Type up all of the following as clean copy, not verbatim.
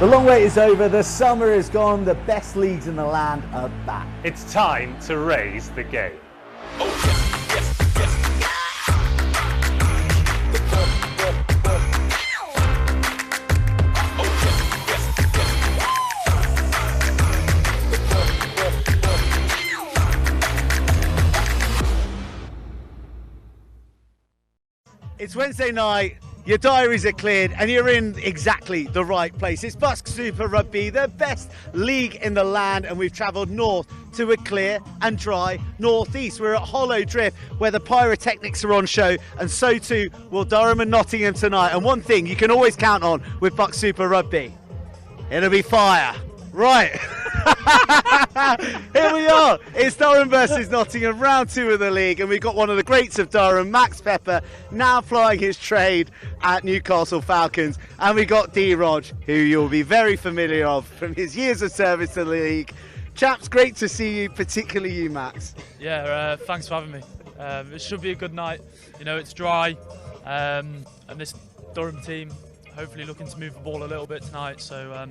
The long wait is over, the summer is gone, the best leagues in the land are back. It's time to raise the game. It's Wednesday night, your diaries are cleared and you're in exactly the right place. It's BUCS Super Rugby, the best league in the land, and we've travelled north to a clear and dry northeast. We're at Hollow Drift where the pyrotechnics are on show, and so too will Durham and Nottingham tonight. And one thing you can always count on with BUCS Super Rugby, it'll be fire. Right. Here we are. It's Durham versus Nottingham, round 2 of the league, and we've got one of the greats of Durham, Max Pepper, now flying his trade at Newcastle Falcons, and we got D-Rog, who you'll be very familiar of from his years of service to the league. Chaps, great to see you, particularly you, Max. Yeah, thanks for having me. It should be a good night. You know, it's dry, and this Durham team hopefully looking to move the ball a little bit tonight, so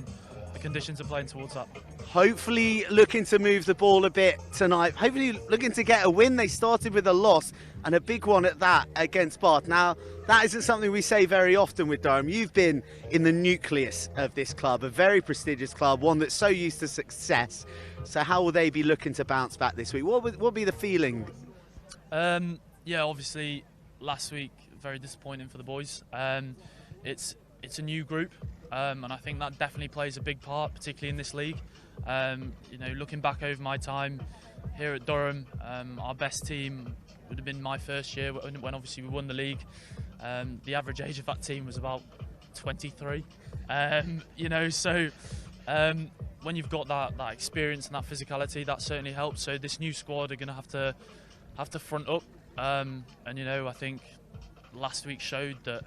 the conditions are playing towards that. Hopefully looking to move the ball a bit tonight. Hopefully looking to get a win. They started with a loss, and a big one at that, against Bath. Now, that isn't something we say very often with Durham. You've been in the nucleus of this club, a very prestigious club, one that's so used to success. So how will they be looking to bounce back this week? What will be the feeling? Yeah, obviously last week very disappointing for the boys. It's a new group, and I think that definitely plays a big part, particularly in this league. You know, looking back over my time here at Durham, our best team would have been my first year when obviously we won the league. The average age of that team was about 23. You know, so when you've got that experience and that physicality, that certainly helps. So this new squad are going to have to front up, and you know, I think last week showed that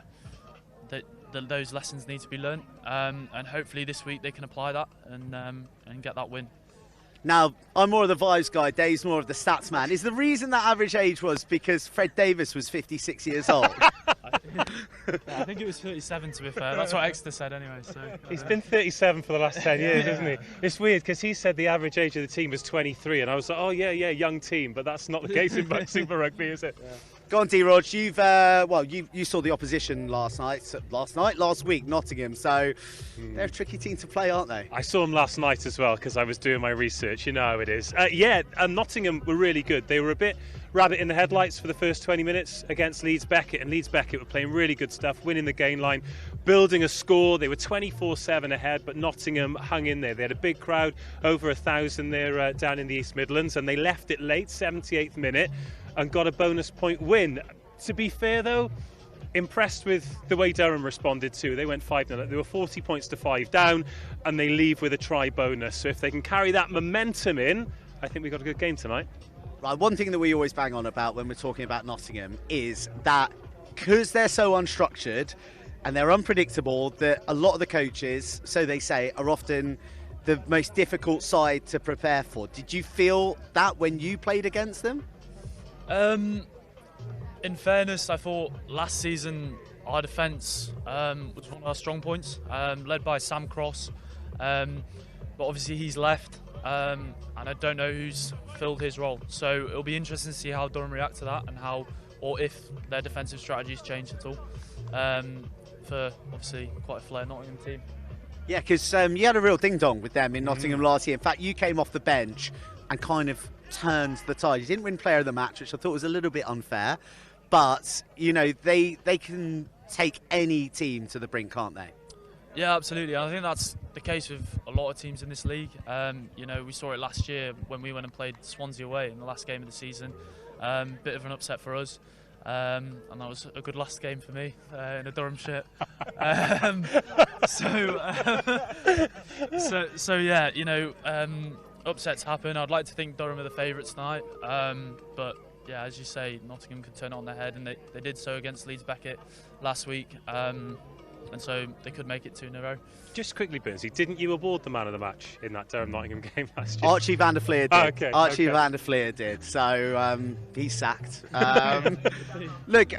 those lessons need to be learnt, and hopefully this week they can apply that and get that win. Now, I'm more of the vibes guy, Dave's more of the stats man. Is the reason that average age was because Fred Davis was 56 years old? I think it was 37, to be fair. That's what Exeter said anyway. So He's been 37 for the last 10 years, hasn't he? It's weird because he said the average age of the team was 23, and I was like, oh yeah, young team, but that's not the case in Super Rugby, is it? Yeah. Go on, D-Rog. You've you saw the opposition last week, Nottingham. So they're a tricky team to play, aren't they? I saw them last night as well because I was doing my research. You know how it is. And Nottingham were really good. They were a bit rabbit in the headlights for the first 20 minutes against Leeds Beckett, and Leeds Beckett were playing really good stuff, winning the gain line, building a score. They were 24-7 ahead, but Nottingham hung in there. They had a big crowd, over 1,000 there down in the East Midlands, and they left it late, 78th minute, and got a bonus point win. To be fair though, impressed with the way Durham responded too. They went 5-0. They were 40 points to 5 down, and they leave with a try bonus. So if they can carry that momentum in, I think we've got a good game tonight. Right, one thing that we always bang on about when we're talking about Nottingham is that because they're so unstructured and they're unpredictable, that a lot of the coaches, so they say, are often the most difficult side to prepare for. Did you feel that when you played against them? In fairness, I thought last season our defence was one of our strong points, led by Sam Cross, but obviously he's left, and I don't know who's filled his role. So it'll be interesting to see how Durham react to that and how, or if their defensive strategies change at all, for obviously quite a flair Nottingham team. Yeah, because you had a real ding-dong with them in Nottingham last year. In fact, you came off the bench and kind of turned the tide. You didn't win player of the match, which I thought was a little bit unfair, but you know, they can take any team to the brink, can't they? Yeah, absolutely. I think that's the case with a lot of teams in this league. You know, we saw it last year when we went and played Swansea away in the last game of the season. Bit of an upset for us, and that was a good last game for me in a Durham shirt. So yeah, you know, upsets happen. I'd like to think Durham are the favourites tonight, but yeah, as you say, Nottingham could turn it on their head, and they did so against Leeds Beckett last week. and so they could make it 2 in a row. Just quickly, Burnsy, didn't you award the man of the match in that Durham Nottingham game last year? Archie van der Fleer did. Oh, okay, Archie okay. van der Fleer did. So he's sacked. Look,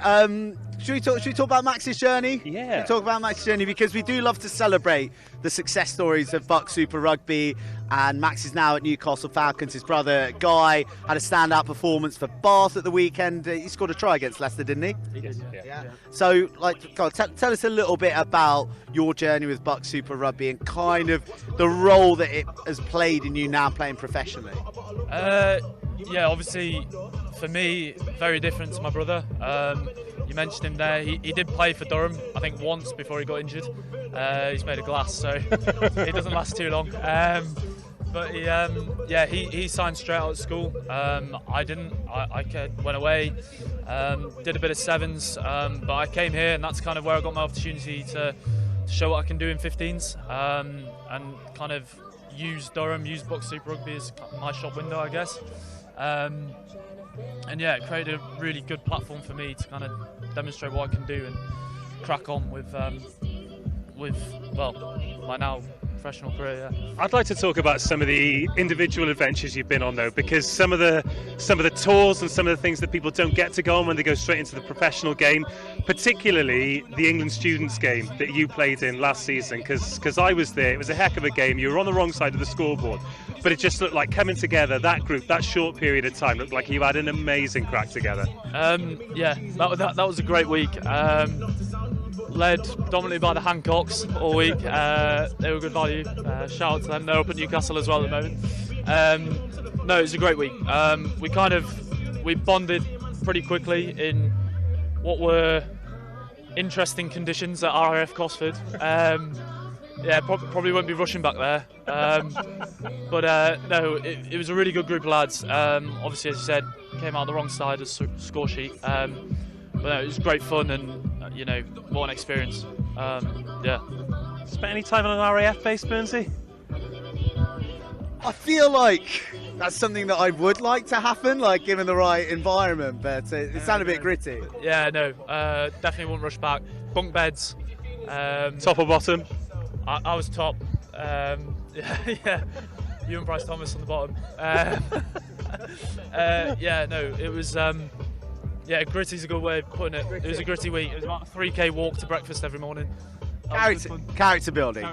should we talk about Max's journey? Yeah. Should we talk about Max's journey, because we do love to celebrate the success stories of BUCS Super Rugby. And Max is now at Newcastle Falcons. His brother Guy had a standout performance for Bath at the weekend. He scored a try against Leicester, didn't he? He did, Yeah. So, God, tell us a little bit about your journey with BUCS Super Rugby and kind of the role that it has played in you now playing professionally. Yeah, obviously for me, very different to my brother. You mentioned him there. He did play for Durham, I think, once before he got injured. He's made of glass, so he doesn't last too long. But he signed straight out of school. I didn't. I went away, did a bit of sevens, but I came here, and that's kind of where I got my opportunity to show what I can do in 15s, and kind of use Durham, use BUCS Super Rugby as my shop window, I guess. And yeah, it created a really good platform for me to kind of demonstrate what I can do and crack on with my now professional career. Yeah. I'd like to talk about some of the individual adventures you've been on, though, because some of the tours and some of the things that people don't get to go on when they go straight into the professional game, particularly the England students game that you played in last season, because I was there. It was a heck of a game. You were on the wrong side of the scoreboard, but it just looked like coming together, that group, that short period of time, looked like you had an amazing crack together. Yeah, that was a great week. Led dominantly by the Hancocks all week. They were good value. Shout out to them. They're up at Newcastle as well at the moment. No, it was a great week. We bonded pretty quickly in what were interesting conditions at RAF Cosford. Yeah, probably won't be rushing back there. But no, it was a really good group of lads. Obviously, as you said, came out the wrong side of the score sheet. But no, it was great fun, and what an experience. Yeah. Spent any time on an RAF base, Burnsy? I feel like that's something that I would like to happen, like given the right environment, but it sounded a bit gritty. Yeah, no, definitely wouldn't rush back. Bunk beds. Top or bottom? I was top. Yeah. You and Bryce Thomas on the bottom. Yeah, no, it was. Yeah, gritty's a good way of putting it. It was a gritty week. It was about a 3k walk to breakfast every morning. Character building.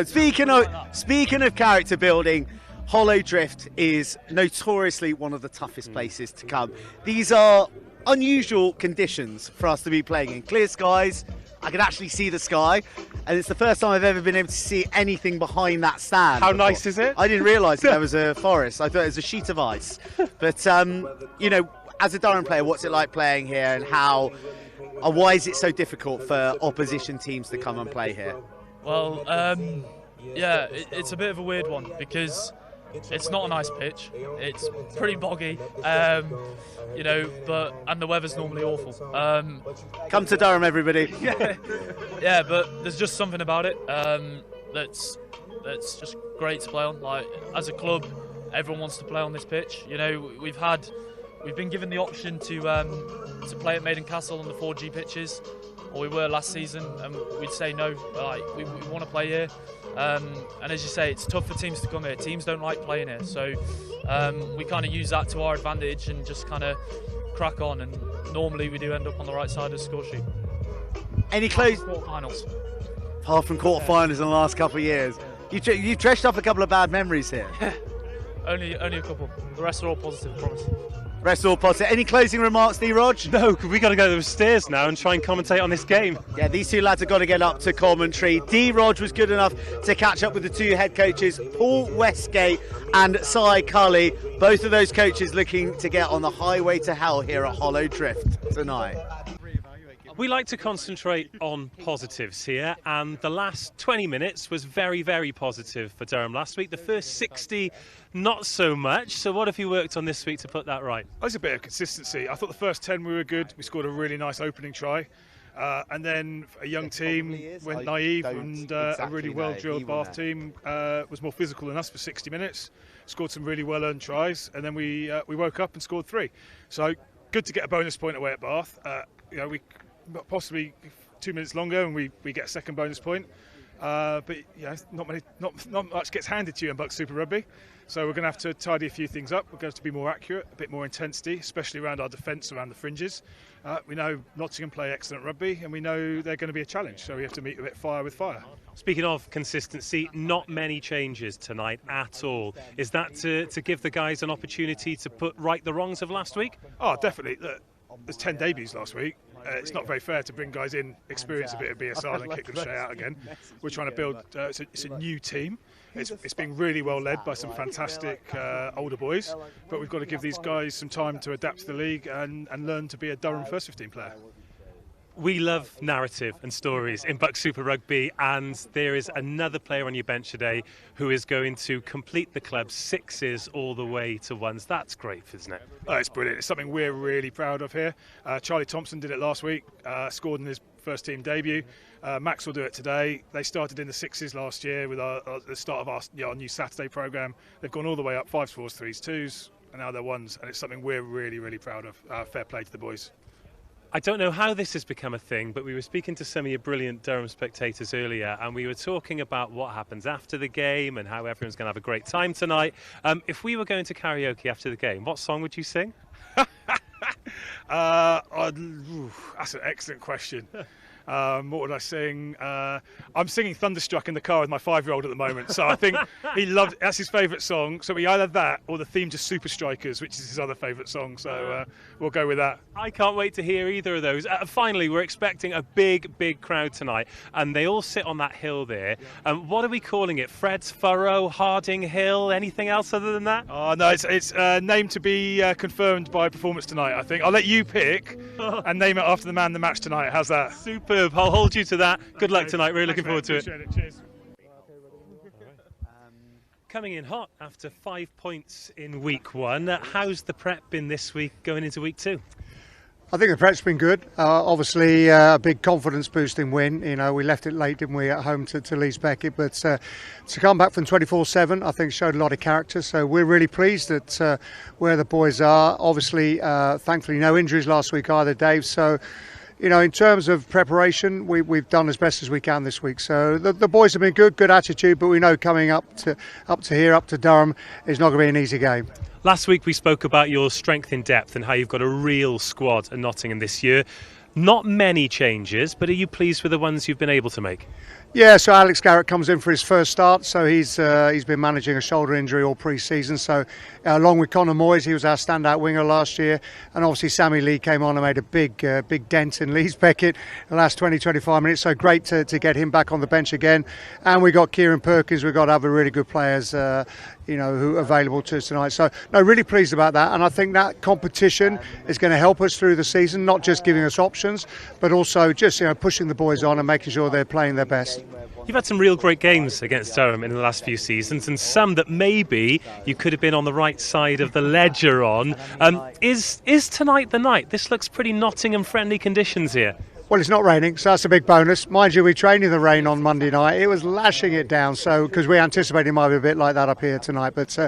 Speaking of character building, Hollow Drift is notoriously one of the toughest places to come. These are unusual conditions for us to be playing in. Clear skies. I can actually see the sky, and it's the first time I've ever been able to see anything behind that stand. How nice is it? I didn't realise there was a forest. I thought it was a sheet of ice. But as a Durham player, what's it like playing here, and why is it so difficult for opposition teams to come and play here? Well, yeah, it's a bit of a weird one because it's not a nice pitch. It's pretty boggy, and the weather's normally awful. Come to Durham, everybody. Yeah, but there's just something about it that's just great to play on. Like, as a club, everyone wants to play on this pitch. We've been given the option to play at Maiden Castle on the 4G pitches, or we were last season, and we'd say no. We want to play here, and as you say, it's tough for teams to come here. Teams don't like playing here, so we kind of use that to our advantage and just kind of crack on. And normally we do end up on the right side of the score sheet. Any close quarterfinals? Apart from quarterfinals in the last couple of years, you've dredged up a couple of bad memories here. Only a couple. The rest are all positive, I promise. Rest all positive. Any closing remarks, D-Rog? No, because we got to go upstairs now and try and commentate on this game. Yeah, these two lads have got to get up to commentary. D-Rog was good enough to catch up with the two head coaches, Paul Westgate and Cy Cully. Both of those coaches looking to get on the highway to hell here at Hollow Drift tonight. We like to concentrate on positives here, and the last 20 minutes was very, very positive for Durham last week. The first 60, not so much. So what have you worked on this week to put that right? There's a bit of consistency. I thought the first 10 we were good. We scored a really nice opening try. And then a young team went naive, and a really well-drilled Bath team was more physical than us for 60 minutes. Scored some really well-earned tries, and then we woke up and scored 3. So good to get a bonus point away at Bath. We possibly 2 minutes longer and we get a second bonus point. But not much gets handed to you in BUCS Super Rugby. So we're going to have to tidy a few things up. We're going to have to be more accurate, a bit more intensity, especially around our defence, around the fringes. We know Nottingham play excellent rugby, and we know they're going to be a challenge. So we have to meet a bit fire with fire. Speaking of consistency, not many changes tonight at all. Is that to give the guys an opportunity to put right the wrongs of last week? Oh, definitely. Look, there's 10 debuts last week. It's not very fair to bring guys in, experience a bit of BSR and kick them straight out again. We're trying to build, it's a new team. It's being really well led by some fantastic older boys, but we've got to give these guys some time to adapt to the league and learn to be a Durham first 15 player. We love narrative and stories in BUCS Super Rugby, and there is another player on your bench today who is going to complete the club's sixes all the way to ones. That's great, isn't it? Oh, it's brilliant. It's something we're really proud of here. Charlie Thompson did it last week, scored in his first team debut. Max will do it today. They started in the sixes last year with the start of our new Saturday programme. They've gone all the way up, 5s, 4s, 3s, 2s, and now they're ones, and it's something we're really, really proud of. Fair play to the boys. I don't know how this has become a thing, but we were speaking to some of your brilliant Durham spectators earlier, and we were talking about what happens after the game and how everyone's going to have a great time tonight. If we were going to karaoke after the game, what song would you sing? That's an excellent question. What would I sing? I'm singing Thunderstruck in the car with my 5-year-old at the moment, so I think that's his favourite song. So we either that or the theme to Super Strikers, which is his other favourite song. So we'll go with that. I can't wait to hear either of those. Finally, we're expecting a big crowd tonight, and they all sit on that hill there. What are we calling it? Fred's Furrow, Harding Hill? Anything else other than that? Oh no, it's named to be confirmed by performance tonight. I think I'll let you pick and name it after the man of the match tonight. How's that? Superb. I'll hold you to that. Good luck tonight. Really looking forward to it. Cheers. Coming in hot after 5 points in week 1. How's the prep been this week going into week 2? I think the prep's been good. Obviously, a big confidence-boosting win. You know, we left it late, didn't we, at home to Leeds Beckett. But to come back from 24-7, I think showed a lot of character. So we're really pleased at where the boys are. Obviously, thankfully, no injuries last week either, Dave. So, you know, in terms of preparation, we've done as best as we can this week. So the boys have been good attitude. But we know coming up to Durham is not going to be an easy game. Last week we spoke about your strength in depth and how you've got a real squad at Nottingham this year. Not many changes, but are you pleased with the ones you've been able to make? Yeah, so Alex Garrett comes in for his first start, so he's been managing a shoulder injury all pre-season. So along with Connor Moyes, he was our standout winger last year, and obviously Sammy Lee came on and made a big dent in Leeds Beckett the last 20-25 minutes. So great to get him back on the bench again. And we got Kieran Perkins. We've got other really good players, who are available to us tonight. So no, really pleased about that, and I think that competition is going to help us through the season, not just giving us options, but also just pushing the boys on and making sure they're playing their best. You've had some real great games against Durham in the last few seasons, and some that maybe you could have been on the right side of the ledger on. Is tonight the night? This looks pretty Nottingham-friendly conditions here. Well, it's not raining, so that's a big bonus. Mind you, we trained in the rain on Monday night. It was lashing it down, so because we anticipated it might be a bit like that up here tonight. But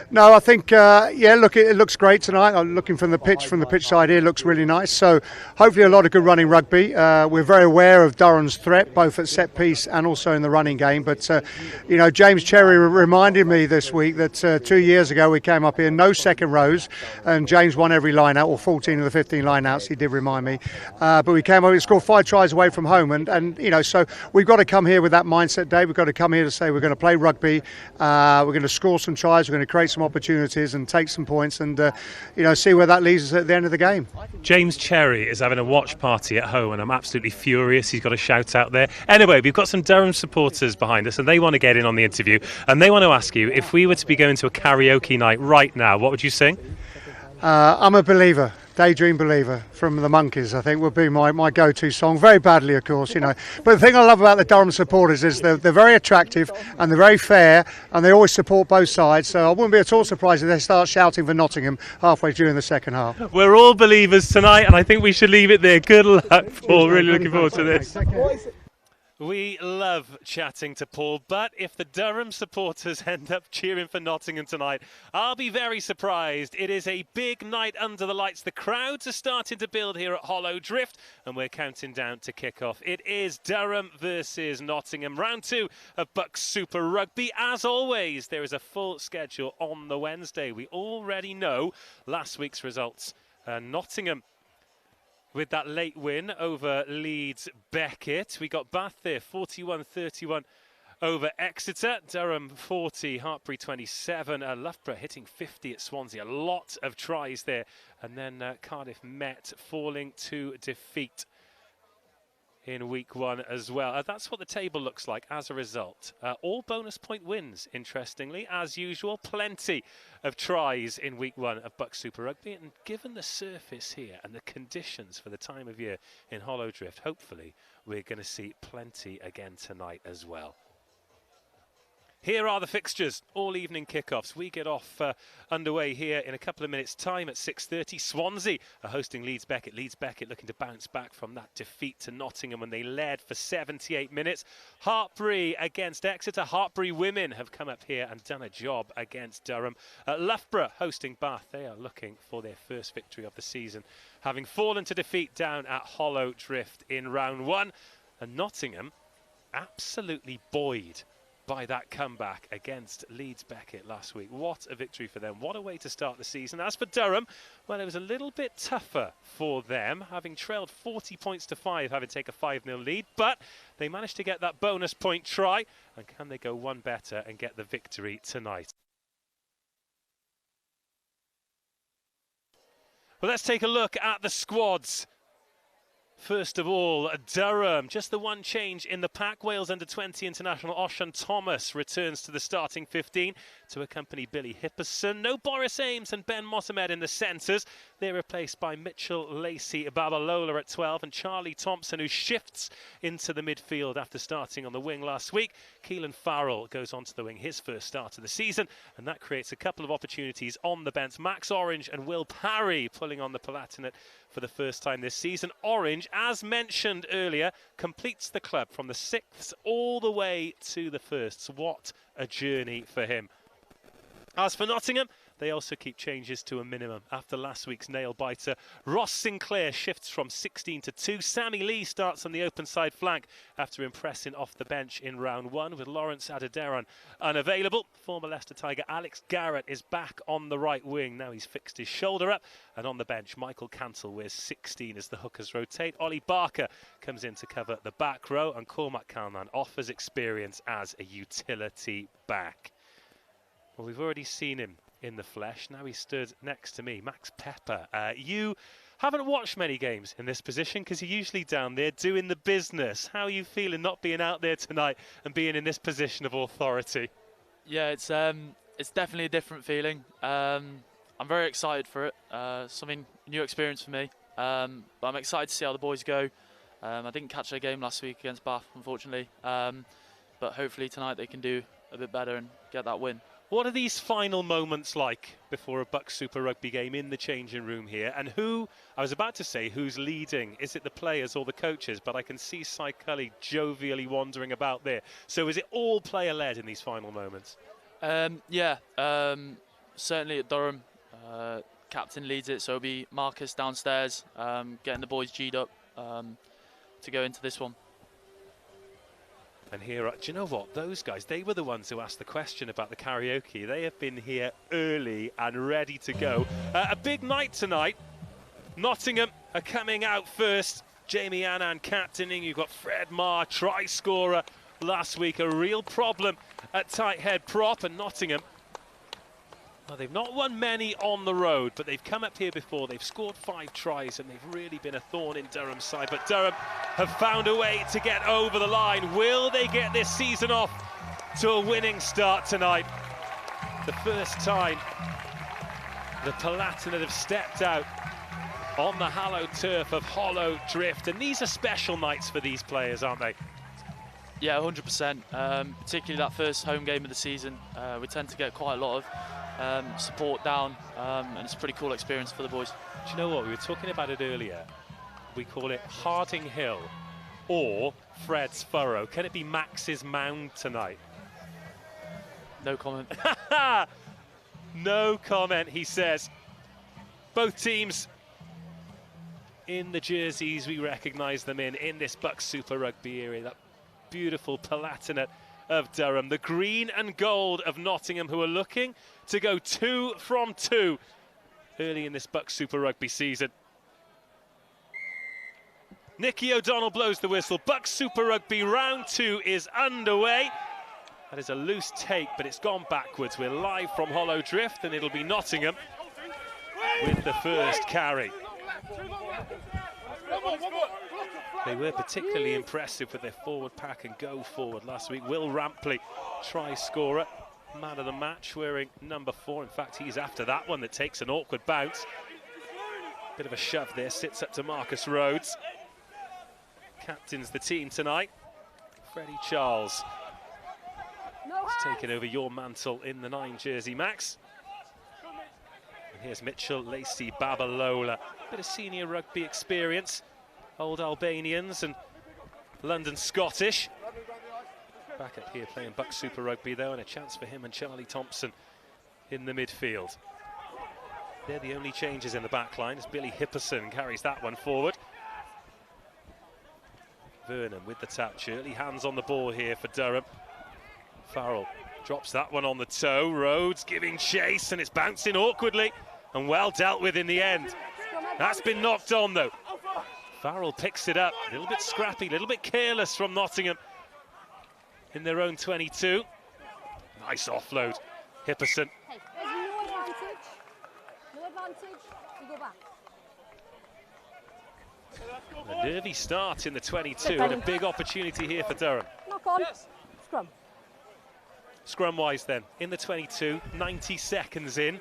no, I think look, it looks great tonight. I'm looking from the pitch side here, it looks really nice. So hopefully a lot of good running rugby. We're very aware of Durham's threat, both at set piece and also in the running game. But James Cherry reminded me this week that 2 years ago we came up here, no second rows, and James won every line out, or 14 of the 15 line outs. He did remind me, but we came up. Scored 5 tries away from home, and so we've got to come here with that mindset, Dave. We've got to come here to say we're going to play rugby, we're going to score some tries, we're going to create some opportunities and take some points, and see where that leads us at the end of the game. James Cherry is having a watch party at home, and I'm absolutely furious. He's got a shout out there. Anyway, we've got some Durham supporters behind us, and they want to get in on the interview, and they want to ask you, if we were to be going to a karaoke night right now, what would you sing? I'm a Believer. Daydream Believer from the Monkeys, I think, would be my go-to song. Very badly, of course, But the thing I love about the Durham supporters is they're very attractive and they're very fair, and they always support both sides. So I wouldn't be at all surprised if they start shouting for Nottingham halfway during the second half. We're all believers tonight, and I think we should leave it there. Good luck, Paul. Really looking forward to this. We love chatting to Paul, but if the Durham supporters end up cheering for Nottingham tonight, I'll be very surprised. It is a big night under the lights. The crowds are starting to build here at Hollow Drift, and we're counting down to kick-off. It is Durham versus Nottingham, round 2 of BUCS Super Rugby. As always, there is a full schedule on the Wednesday. We already know last week's results. Nottingham with that late win over Leeds Beckett. We got Bath there, 41-31 over Exeter. Durham 40, Hartpury 27. Loughborough hitting 50 at Swansea. A lot of tries there. And then Cardiff Met falling to defeat in week 1 as well. That's what the table looks like as a result. All bonus point wins, interestingly, as usual. Plenty of tries in week 1 of BUCS Super Rugby, and given the surface here and the conditions for the time of year in Hollow Drift, hopefully we're going to see plenty again tonight as well. Here are the fixtures, all evening kickoffs. We get off underway here in a couple of minutes' time at 6:30. Swansea are hosting Leeds Beckett. Leeds Beckett looking to bounce back from that defeat to Nottingham when they led for 78 minutes. Hartpury against Exeter. Hartpury women have come up here and done a job against Durham. Loughborough hosting Bath. They are looking for their first victory of the season, having fallen to defeat down at Hollow Drift in round 1. And Nottingham absolutely buoyed by that comeback against Leeds Beckett last week. What a victory for them. What a way to start the season. As for Durham, well, it was a little bit tougher for them, having trailed 40 points to 5, having taken a 5-0 lead, but they managed to get that bonus point try. And can they go one better and get the victory tonight? Well, let's take a look at the squads. First of all, Durham, just the one change in the pack. Wales under-20 international Oshan Thomas returns to the starting 15 to accompany Billy Hipperson. No Boris Ames and Ben Mohamed in the centres. They're replaced by Mitchell Lacey Babalola at 12 and Charlie Thompson, who shifts into the midfield after starting on the wing last week. Keelan Farrell goes onto the wing, his first start of the season, and that creates a couple of opportunities on the bench. Max Orange and Will Parry pulling on the palatinate for the first time this season. Orange, as mentioned earlier, completes the club from the 6th all the way to the 1st. What a journey for him. As for Nottingham, they also keep changes to a minimum after last week's nail-biter. Ross Sinclair shifts from 16 to 2. Sammy Lee starts on the open side flank after impressing off the bench in round 1 with Lawrence Adederan unavailable. Former Leicester Tiger Alex Garrett is back on the right wing. Now he's fixed his shoulder up. And on the bench, Michael Cancel wears 16 as the hookers rotate. Ollie Barker comes in to cover the back row, and Cormac Calnan offers experience as a utility back. Well, we've already seen him in the flesh. Now he stood next to me, Max Pepper. You haven't watched many games in this position because you're usually down there doing the business. How are you feeling not being out there tonight and being in this position of authority? Yeah, it's definitely a different feeling. I'm very excited for it. Something new experience for me. But I'm excited to see how the boys go. I didn't catch their game last week against Bath, unfortunately. But hopefully tonight they can do a bit better and get that win. What are these final moments like before a BUCS Super Rugby game in the changing room here? And who, I was about to say, who's leading? Is it the players or the coaches? But I can see Cy Cully jovially wandering about there. So is it all player-led in these final moments? Yeah, certainly at Durham. Captain leads it, so it'll be Marcus downstairs, getting the boys G'd up to go into this one. And here, do you know what? Those guys, they were the ones who asked the question about the karaoke. They have been here early and ready to go. A big night tonight. Nottingham are coming out first. Jamie Annan captaining. You've got Fred Marr, try scorer last week. A real problem at tight head prop. And Nottingham, well, they've not won many on the road, but they've come up here before. They've scored 5 tries, and they've really been a thorn in Durham's side. But Durham have found a way to get over the line. Will they get this season off to a winning start tonight? The first time the Palatinate have stepped out on the hallowed turf of Hollow Drift. And these are special nights for these players, aren't they? Yeah, 100%. Particularly that first home game of the season. We tend to get quite a lot of support down, and it's a pretty cool experience for the boys. Do you know what? We were talking about it earlier. We call it Harding Hill. or Fred's furrow? Can it be Max's mound tonight? No comment. No comment, he says. Both teams in the jerseys we recognise them in this BUCS Super Rugby area. That beautiful palatinate of Durham. The green and gold of Nottingham, who are looking to go 2 from 2 early in this BUCS Super Rugby season. Nicky O'Donnell blows the whistle. BUCS Super Rugby round 2 is underway. That is a loose take, but it's gone backwards. We're live from Hollow Drift, and it'll be Nottingham with the first carry. They were particularly impressive with their forward pack and go forward last week. Will Rampley, try scorer, man of the match, wearing number 4. In fact, he's after that one that takes an awkward bounce. Bit of a shove there, sits up to Marcus Rhodes. Captains the team tonight. Freddie Charles has taken over your mantle in the 9 jersey, Max. And here's Mitchell Lacey Babalola. Bit of senior rugby experience. Old Albanians and London Scottish. Back up here playing BUCS Super Rugby though, and a chance for him and Charlie Thompson in the midfield. They're the only changes in the back line as Billy Hipperson carries that one forward. Vernon with the touch, early hands on the ball here for Durham. Farrell drops that one on the toe. Rhodes giving chase, and it's bouncing awkwardly and well dealt with in the end. That's been knocked on though. Farrell picks it up, a little bit scrappy, a little bit careless from Nottingham in their own 22. Nice offload, Hipperson. Hey, there's no advantage. No advantage. You go back. A nervy start in the 22 and a big opportunity here for Durham. Knock on. Scrum. Scrum-wise then, in the 22, 90 seconds in.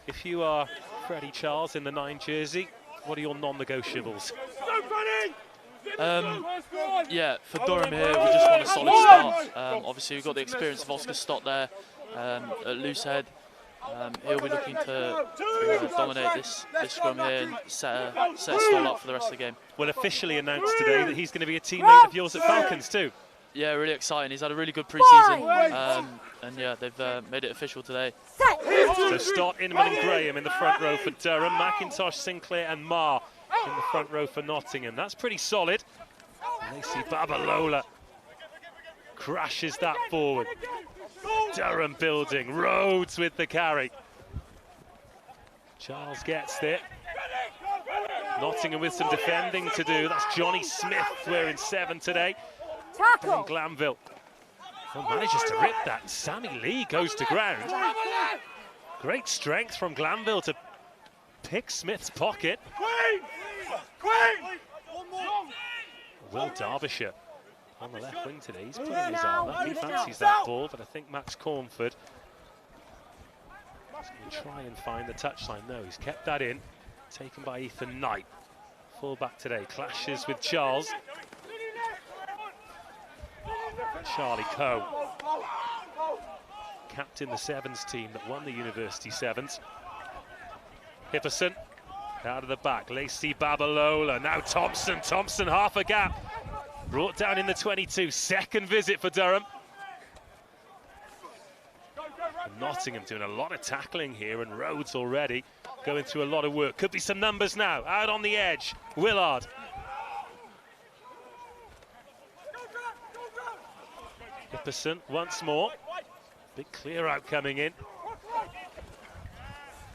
If you are Freddie Charles in the 9 jersey, what are your non-negotiables? Yeah, for Durham here, we just want a solid start. Obviously, we've got the experience of Oscar Stott there at loose head. He'll be looking to dominate this scrum here and set a stall up for the rest of the game. Well, officially announced today that he's going to be a teammate of yours at Falcons too. Yeah, really exciting. He's had a really good pre-season, and yeah, they've made it official today. So Stott, Inman and Graham in the front row for Durham, McIntosh, Sinclair and Marr in the front row for Nottingham. That's pretty solid. Lacey Babalola crashes that forward. Durham building, Rhodes with the carry. Charles gets there. Nottingham with some defending to do. That's Johnny Smith wearing 7 today. Tackle. Glanville manages to rip that. Sammy Lee goes to ground. Great strength from Glanville to pick Smith's pocket. Will Derbyshire on the left wing today. He's putting his arm up. He fancies that ball, but I think Max Cornford is going to try and find the touchline. No, he's kept that in. Taken by Ethan Knight. Full-back today. Clashes with Charles. Charlie Coe, captain the 7s team that won the University 7s. Hipperson out of the back, Lacey Babalola, now Thompson half a gap, brought down in the 22, second visit for Durham. And Nottingham doing a lot of tackling here, and Rhodes already going through a lot of work. Could be some numbers now, out on the edge, Willard. Hipperson once more. Big clear out coming in.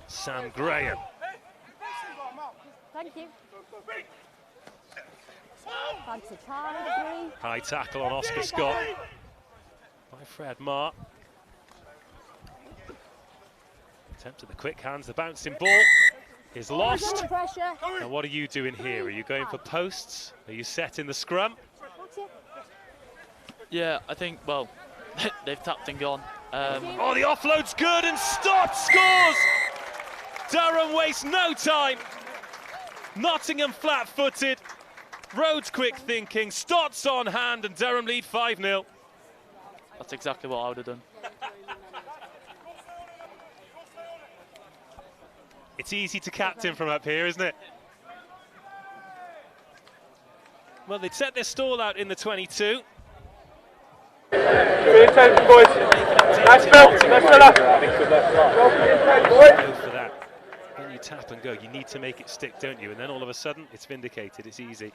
Sam Graham. Thank you. Fancy high, High tackle on Oscar Scott by Fred Marr. Attempt at the quick hands, the bouncing ball is lost. Now what are you doing here? Are you going for posts? Are you set in the scrum? Yeah, I think, well, they've tapped and gone. Oh, the offload's good and Stott scores! Durham wastes no time. Nottingham flat-footed. Rhodes quick thinking. Stott's on hand and Durham lead 5-0. That's exactly what I would have done. It's easy to captain from up here, isn't it? Well, they'd set their stall out in the 22. Be attention, boys. Let's go for that. When you tap and go, you need to make it stick, don't you? And then all of a sudden, it's vindicated. It's easy.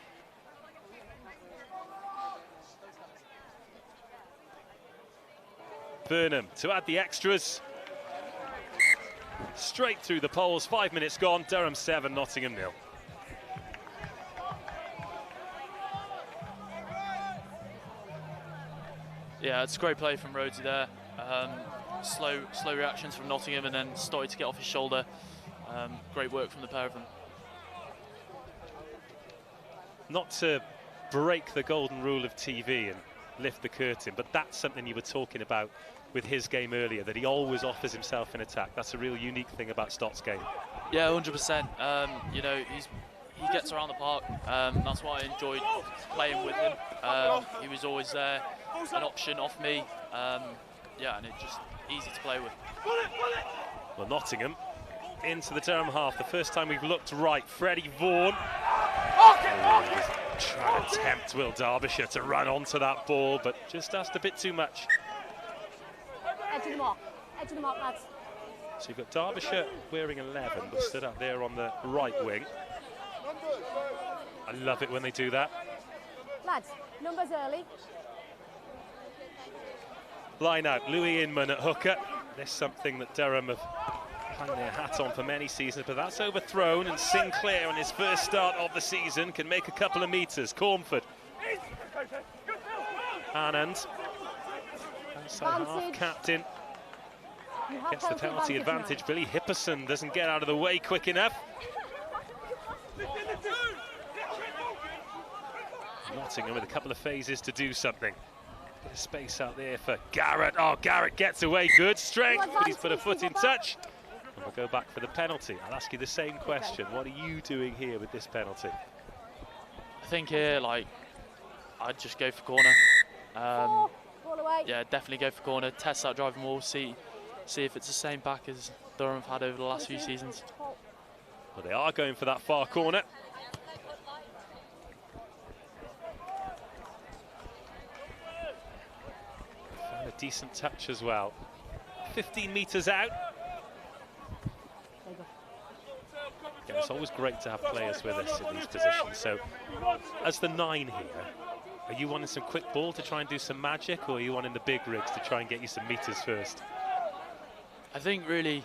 Burnham to add the extras. Straight through the poles. 5 minutes gone. Durham 7, Nottingham 0. Yeah, it's a great play from Rhodesy there. Slow reactions from Nottingham and then started to get off his shoulder. Great work from the pair of them. Not to break the golden rule of TV and lift the curtain, but that's something you were talking about with his game earlier, that he always offers himself in attack. That's a real unique thing about Stott's game. Yeah, 100%. You know, he gets around the park. That's why I enjoyed playing with him. He was always there, an option off me. Yeah, and it's just easy to play with. Well, Nottingham into the Durham half. The first time we've looked right. Freddie Vaughan trying to tempt Will Derbyshire to run onto that ball, but just asked a bit too much. Edge of the mark, lads. So you've got Derbyshire wearing 11, but stood up there on the right wing. I love it when they do that. Lads, numbers early. Line out, Louis Inman at hooker. This is something that Durham have hung their hat on for many seasons, but that's overthrown, and Sinclair on his first start of the season can make a couple of metres. Cornford. Anand. Outside half captain. Gets the penalty advantage. Billy Hipperson doesn't get out of the way quick enough. Nottingham with a couple of phases to do something. Bit of space out there for Garrett. Oh, Garrett gets away. Good strength, but he's put a foot in touch. And we'll go back for the penalty. I'll ask you the same question. What are you doing here with this penalty? I think here, like, I'd just go for corner. Yeah, definitely go for corner. Test that driving wall. See if it's the same back as Durham have had over the last few seasons. Well, they are going for that far corner. Found a decent touch as well. 15 metres out. Yeah, it's always great to have players with us in these positions. So, as the 9 here, are you wanting some quick ball to try and do some magic, or are you wanting the big rigs to try and get you some metres first? I think really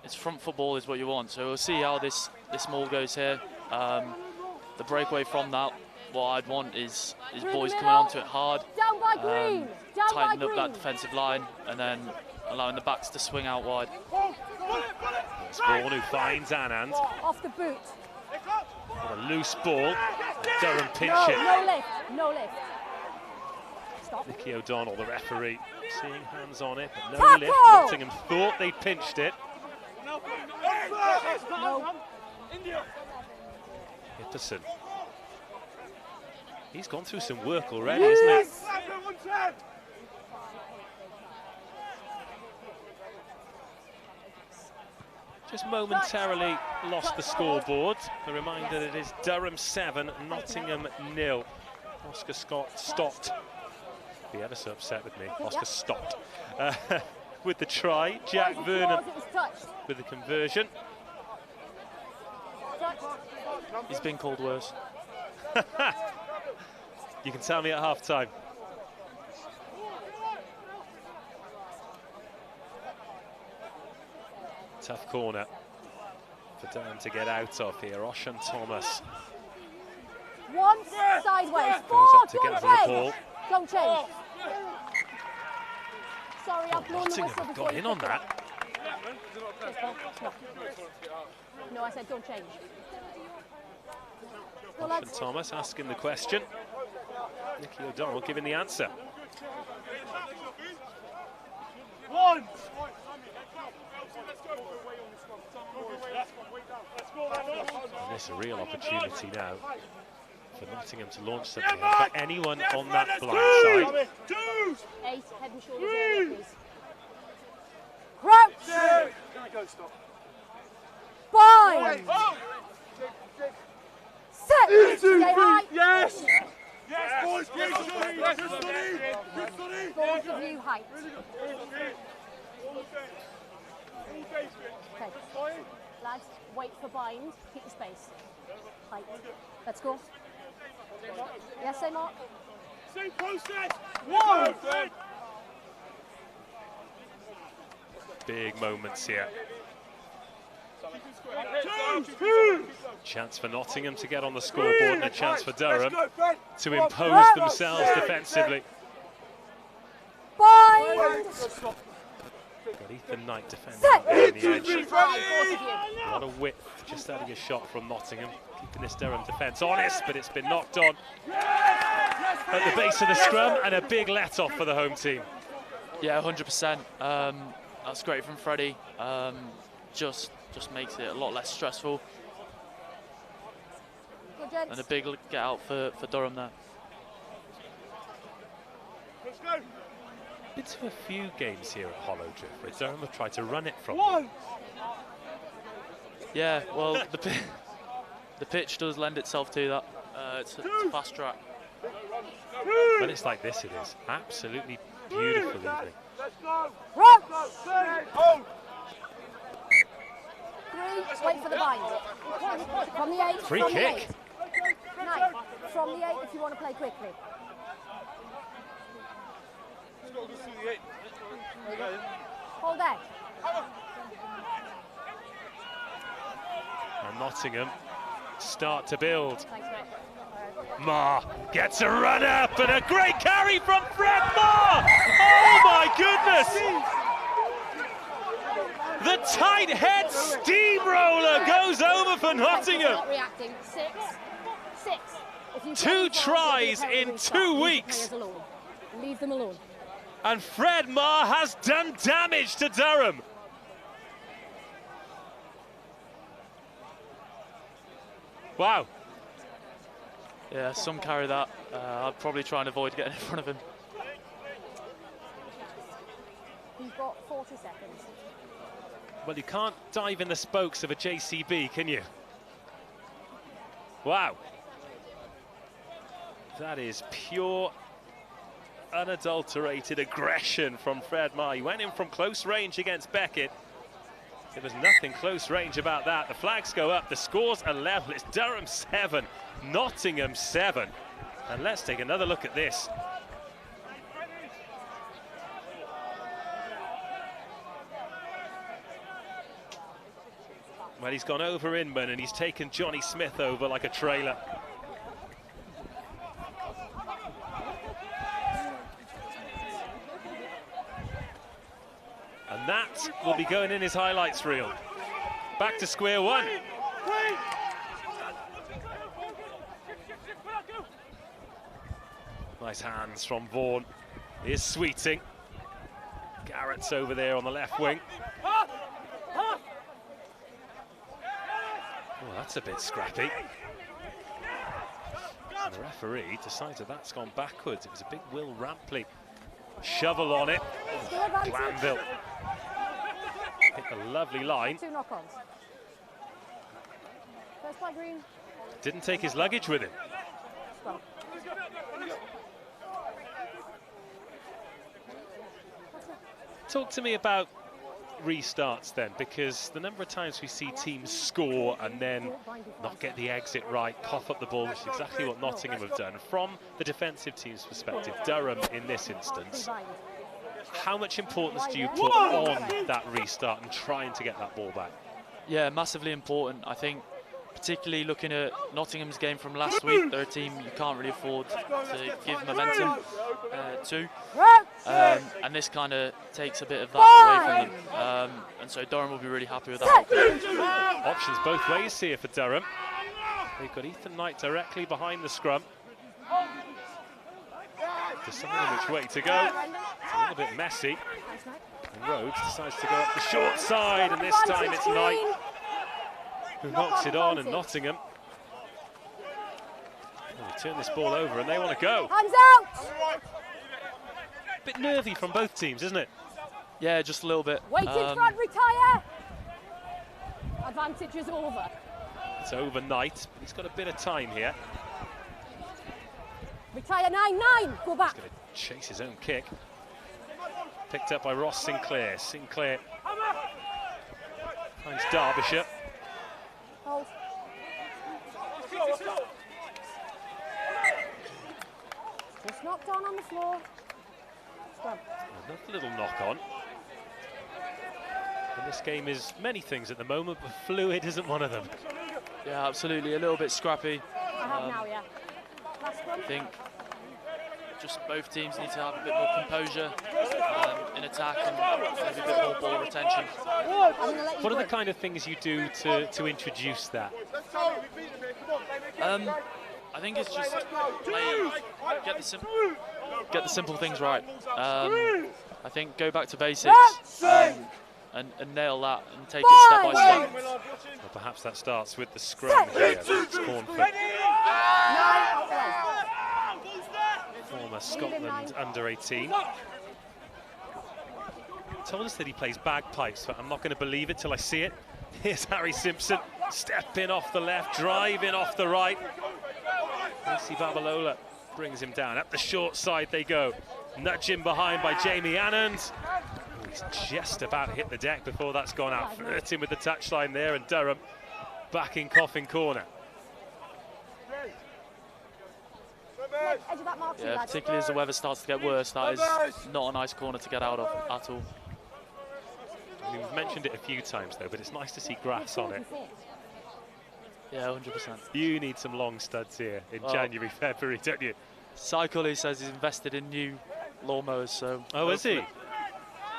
it's front football is what you want. So we'll see how this maul goes here. The breakaway from that, what I'd want is boys coming onto it hard, tighten up that defensive line, and then allowing the backs to swing out wide. It's Vaughan who finds Anand. Off the boot. A loose ball. Durham pinch it. No lift. Stop. Nicky O'Donnell, the referee, seeing hands on it, but no Tackle! lift. Nottingham thought they pinched it. No. Hipperson. He's gone through some work already, isn't he? Just momentarily lost the scoreboard. A reminder that it is Durham 7, Nottingham 0. Oscar Stott. Be ever so upset with me. Oscar Stott. With the try. Jack Vernon with the conversion. He's been called worse. You can tell me at half-time. Tough corner for Durham to get out of here. Oshan Thomas. Once sideways. Goes up to get the ball. Don't change. Sorry, I've blown the Nottingham whistle have before got you in on pick it that. up. No, I said don't change. Oshan Thomas asking the question. Nicky O'Donnell giving the answer. One. And this is a real opportunity now for Nottingham to launch something. For anyone on that blind side. 8, head and shoulders area, please. Crouch! Bind! Set. Stay high. Yes! Yes, boys! Good study! Both of you height. Okay. Lads, wait for bind. Keep the space. Height. Let's go. Yes, say Mark. Same process! One! Big moments here. Two! Chance for Nottingham to get on the scoreboard and a chance for Durham to impose themselves defensively. Bind. Got Ethan Knight defending there on the edge. Right, A lot of width just out of your shot from Nottingham. Keeping this Durham defence honest, but it's been knocked on at the base of the scrum, and a big let-off for the home team. Yeah, 100%. That's great from Freddie. Just makes it a lot less stressful. Good, gents. And a big get out for Durham there. Let's go! Been to a few games here at Hollowdrift where Durham have tried to run it from One! you. Yeah, well, the pitch does lend itself to that. It's a fast track. When it's like this, it is absolutely beautiful evening. Let's go! Run. Hold! 3, wait for the bind. From the 8. Free from kick. The 8. 9. From the 8 if you want to play quickly. Let's go through the 8. Hold there. And Nottingham start to build. Thanks, mate. Ma gets a run up and a great carry from Fred Ma! Oh my goodness! The tight head steamroller goes over for Nottingham. Not reacting. 6. If you 2 tries in 2 weeks. Leave them alone. And Fred Ma has done damage to Durham. Wow. Yeah, some carry that. I'd probably try and avoid getting in front of him. You've got 40 seconds. Well, you can't dive in the spokes of a JCB, can you? Wow. That is pure, unadulterated aggression from Fred Ma. He went in from close range against Beckett. There was nothing close range about that. The flags go up, the scores are level. It's Durham 7, Nottingham 7. And let's take another look at this. Well, he's gone over Inman and he's taken Johnny Smith over like a trailer. And that will be going in his highlights reel. Back to square one. Nice hands from Vaughan. Here's Sweeting. Garrett's over there on the left wing. Oh, that's a bit scrappy. And the referee decides that that's gone backwards. It was a big Will Rampley shovel on it. Glanville hit a lovely line. 2 knock-ons. First by Green. Didn't take his luggage with him. Scrum. Talk to me about restarts then, because the number of times we see teams score and then not get the exit right, cough up the ball, which is exactly what Nottingham have done. From the defensive team's perspective, Durham in this instance, how much importance do you put on that restart and trying to get that ball back? Yeah, massively important. I think particularly looking at Nottingham's game from last week, they're a team you can't really afford to give momentum to. And this kind of takes a bit of that away from them. And so Durham will be really happy with that. Options both ways here for Durham. They've got Ethan Knight directly behind the scrum. Deciding which way to go. It's a little bit messy. And Rhodes decides to go up the short side, and this time it's Knight who knocks it on, and Nottingham they turn this ball over and they want to go. Hands out! Bit nervy from both teams, isn't it? Yeah, just a little bit. Wait in front, retire! Advantage is over. It's overnight, but he's got a bit of time here. We try a 9-9. Go back. He's going to chase his own kick. Picked up by Ross Sinclair. Sinclair finds Derbyshire. Hold. Just knocked on the floor. Scrub. Another little knock on. And this game is many things at the moment, but fluid isn't one of them. Yeah, absolutely. A little bit scrappy. I have now, yeah. Last one. I think just both teams need to have a bit more composure in attack and maybe a bit more ball retention. What are the kind of things you do to introduce that? I think it's just play, get the simple things right. I think go back to basics and nail that and take it step by step. Well, perhaps that starts with the scrum here. It's Cornford. Former Scotland under-18. Told us that he plays bagpipes, but I'm not going to believe it till I see it. Here's Harry Simpson, stepping off the left, driving off the right. Lucy Babalola brings him down. Up the short side they go. Nudge in behind by Jamie Annand. He's just about hit the deck before that's gone out. Flirting with the touchline there, and Durham back in Coffin corner. Yeah, particularly as the weather starts to get worse, that is not a nice corner to get out of at all. I mean, we've mentioned it a few times though, but it's nice to see grass on it. Yeah, 100%. You need some long studs here in January, February, don't you? Cycle, he says he's invested in new lawnmowers, so... Oh, is he?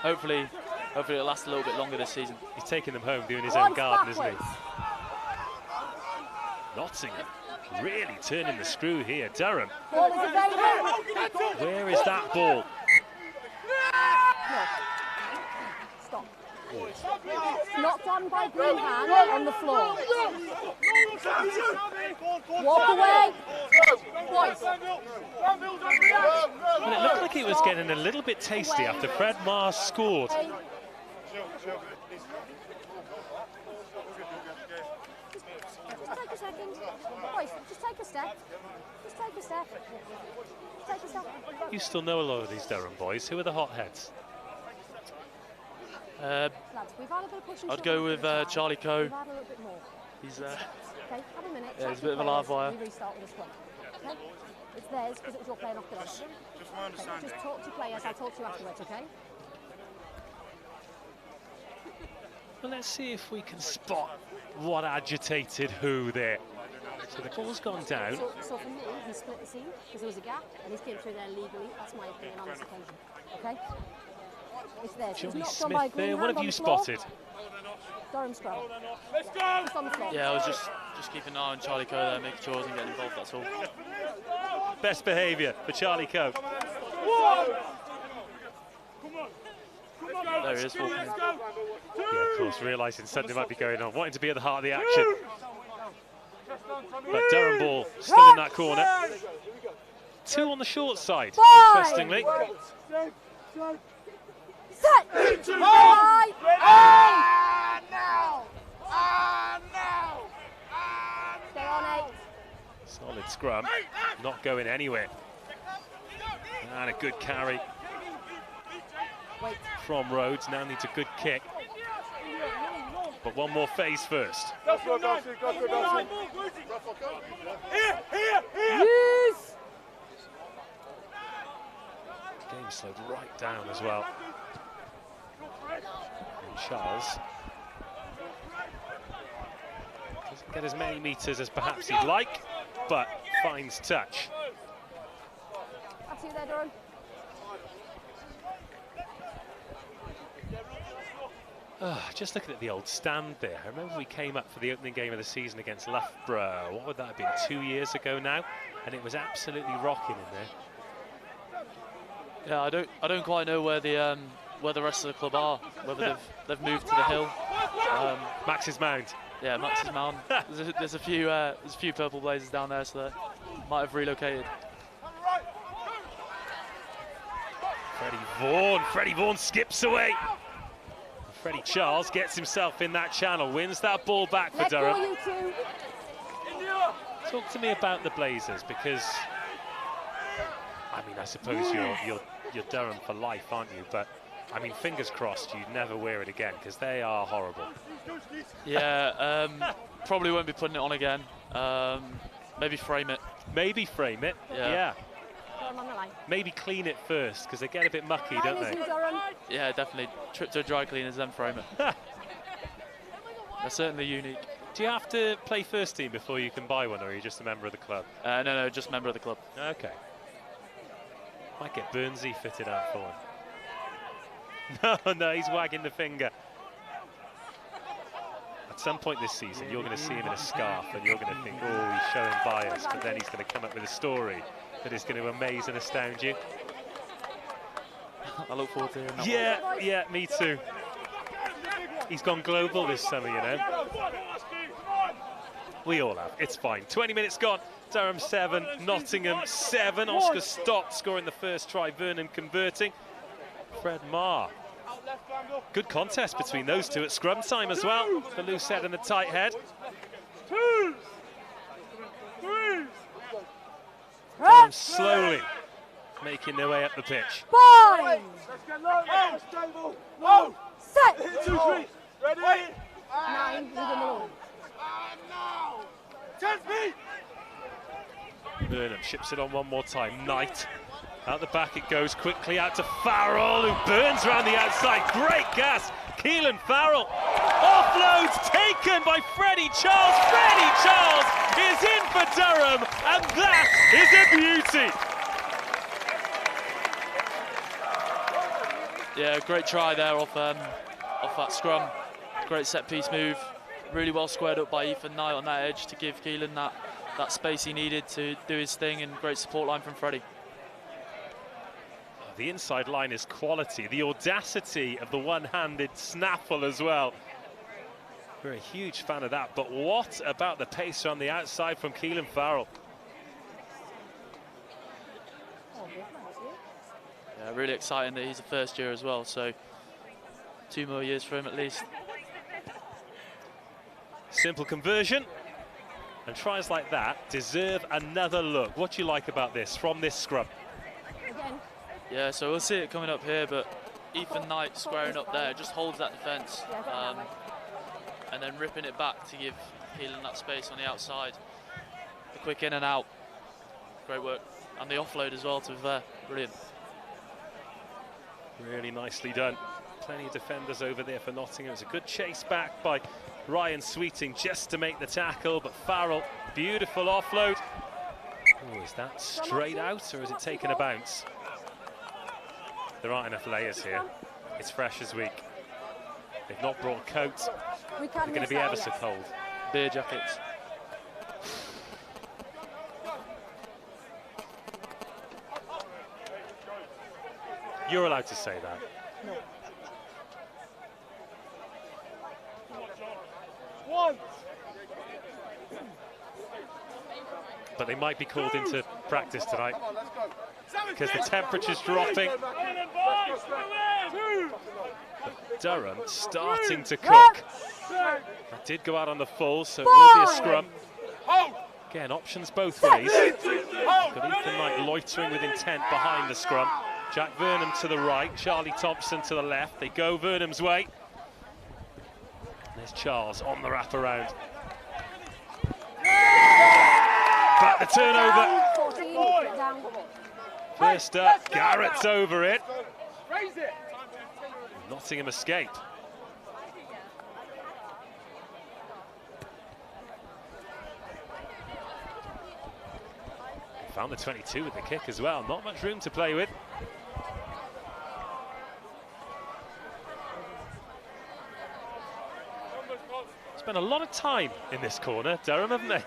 Hopefully it'll last a little bit longer this season. He's taking them home, doing his own garden, isn't he? Nottingham really turning the screw here. Durham. Where is that ball? Stop. Knocked on by Greenhand on the floor. Walk away. Boys. Well, it looked like it was getting a little bit tasty after Fred Mars scored. Just take a second. Boys, just take a step. Just take a step. Take a step. You still know a lot of these Durham boys. Who are the hotheads? Lads, we've had a bit of push and I'd go with Charlie Coe. We've had a little bit more. He's Okay, have a minute. yeah, he's a bit of a live wire. We restart with this one. Okay? It's theirs because it was your player knocked it off. Just my understanding. Just talk to players. I'll talk to you afterwards, okay? Well, let's see if we can spot what agitated who there. So the ball's gone down. So for me, he split the scene because there was a gap and he's came through there legally. That's my opinion on this occasion. Okay? It's theirs. Johnny It's not done by Smith there. Greenhand What have on you the floor. spotted? Durham scrum. Let's go! Just on the floor. yeah, I was just keeping an eye on Charlie Coe there, making sure I wasn't getting involved, that's all. Best behaviour for Charlie Coe. There he is, walking in. Yeah, of course, realising something might be going on, wanting to be at the heart of the action. But Durham ball still in that corner. Two on the short side, interestingly. Set! Right! Now! Stay on 8. Solid scrum, not going anywhere. And a good carry Wait. from Rhodes. Now needs a good kick. But one more phase first. Yes! Game slowed right down as well. And Charles doesn't get as many metres as perhaps he'd like, but finds touch. That's you there, Durham. Just looking at the old stand there, I remember we came up for the opening game of the season against Loughborough. What would that have been, 2 years ago now? And it was absolutely rocking in there. Yeah, I don't quite know where the rest of the club are, whether they've moved to the hill. Max's Mound. Yeah, Max's Mound. There's a few Purple Blazers down there, so they might have relocated. Freddie Vaughan skips away. Freddie Charles gets himself in that channel, wins that ball back for Durham. Let go, you two. Talk to me about the Blazers, because I mean, I suppose you're Durham for life, aren't you? But I mean, fingers crossed you never wear it again, because they are horrible. Yeah, probably won't be putting it on again. Maybe frame it. Maybe frame it. Yeah. Durham on the line. Maybe clean it first, because they get a bit mucky, don't they? Yeah, definitely. Trip to a dry cleaners, then frame it. They're certainly unique. Do you have to play first team before you can buy one, or are you just a member of the club? No, just a member of the club. Okay. Might get Burnsy fitted out for him. No, he's wagging the finger. At some point this season, you're going to see him in a scarf, and you're going to think, oh, he's showing bias, but then he's going to come up with a story that is going to amaze and astound you. I look forward to hearing that. Yeah, me too. He's gone global this summer, you know. We all have. It's fine. 20 minutes gone. Durham 7, Nottingham 7. Oscar Stott scoring the first try. Vernon converting. Fred Marr. Good contest between those two at scrum time as well. The loose head and the tight head. Durham slowly making their way up the pitch. Bind! Set! 2, 3, ready? 9, leave them alone. Burnham ships it on one more time. Knight. Out the back it goes, quickly out to Farrell, who burns around the outside. Great gas. Keelan Farrell. Offloads taken by Freddie Charles. Freddie Charles is in for Durham, and that is a beauty. Yeah, great try there off that scrum. Great set piece move. Really well squared up by Ethan Knight on that edge to give Keelan that space he needed to do his thing, and great support line from Freddie. The inside line is quality. The audacity of the one-handed snaffle as well. We're a huge fan of that, but what about the pace on the outside from Keelan Farrell? Yeah, really exciting that he's a first year as well, so 2 more years for him at least. Simple conversion, and tries like that deserve another look. What do you like about this from this scrum? Again. Yeah, so we'll see it coming up here, but Ethan Knight squaring up there just holds that defence, and then ripping it back to give Keelan that space on the outside. The quick in and out, great work, and the offload as well to there, brilliant. Really nicely done. Plenty of defenders over there for Nottingham. It's a good chase back by Ryan Sweeting just to make the tackle, but Farrell, beautiful offload. Oh, is that straight out, or is it taking a bounce? There aren't enough layers here. It's fresh as week. They've not brought coats. They're going to be ever so cold. Beer jackets. You're allowed to say that. No. But they might be called into practice tonight because the temperature's dropping. But Durham starting to cook. That did go out on the full, so it will be a scrum. Again, options both ways. But Ethan Knight loitering with intent behind the scrum. Jack Vernon to the right, Charlie Thompson to the left. They go Vernon's way. There's Charles on the wraparound. Back the turnover. First up, Garrett's over it. Nottingham escape. Found the 22 with the kick as well. Not much room to play with. Spent a lot of time in this corner, Durham, haven't they?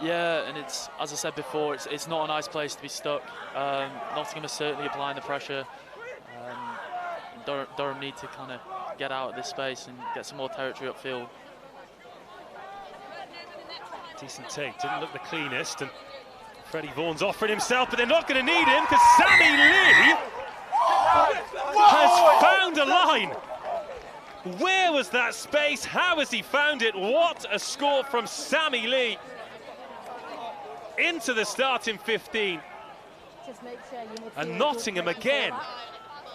Yeah, and it's, as I said before, it's not a nice place to be stuck. Nottingham is certainly applying the pressure. Durham need to kind of get out of this space and get some more territory upfield. Decent take, didn't look the cleanest, and Freddie Vaughan's offering himself, but they're not going to need him because Sammy Lee has found a line. Where was that space? How has he found it? What a score from Sammy Lee. into the starting 15. Just make sure you And Nottingham again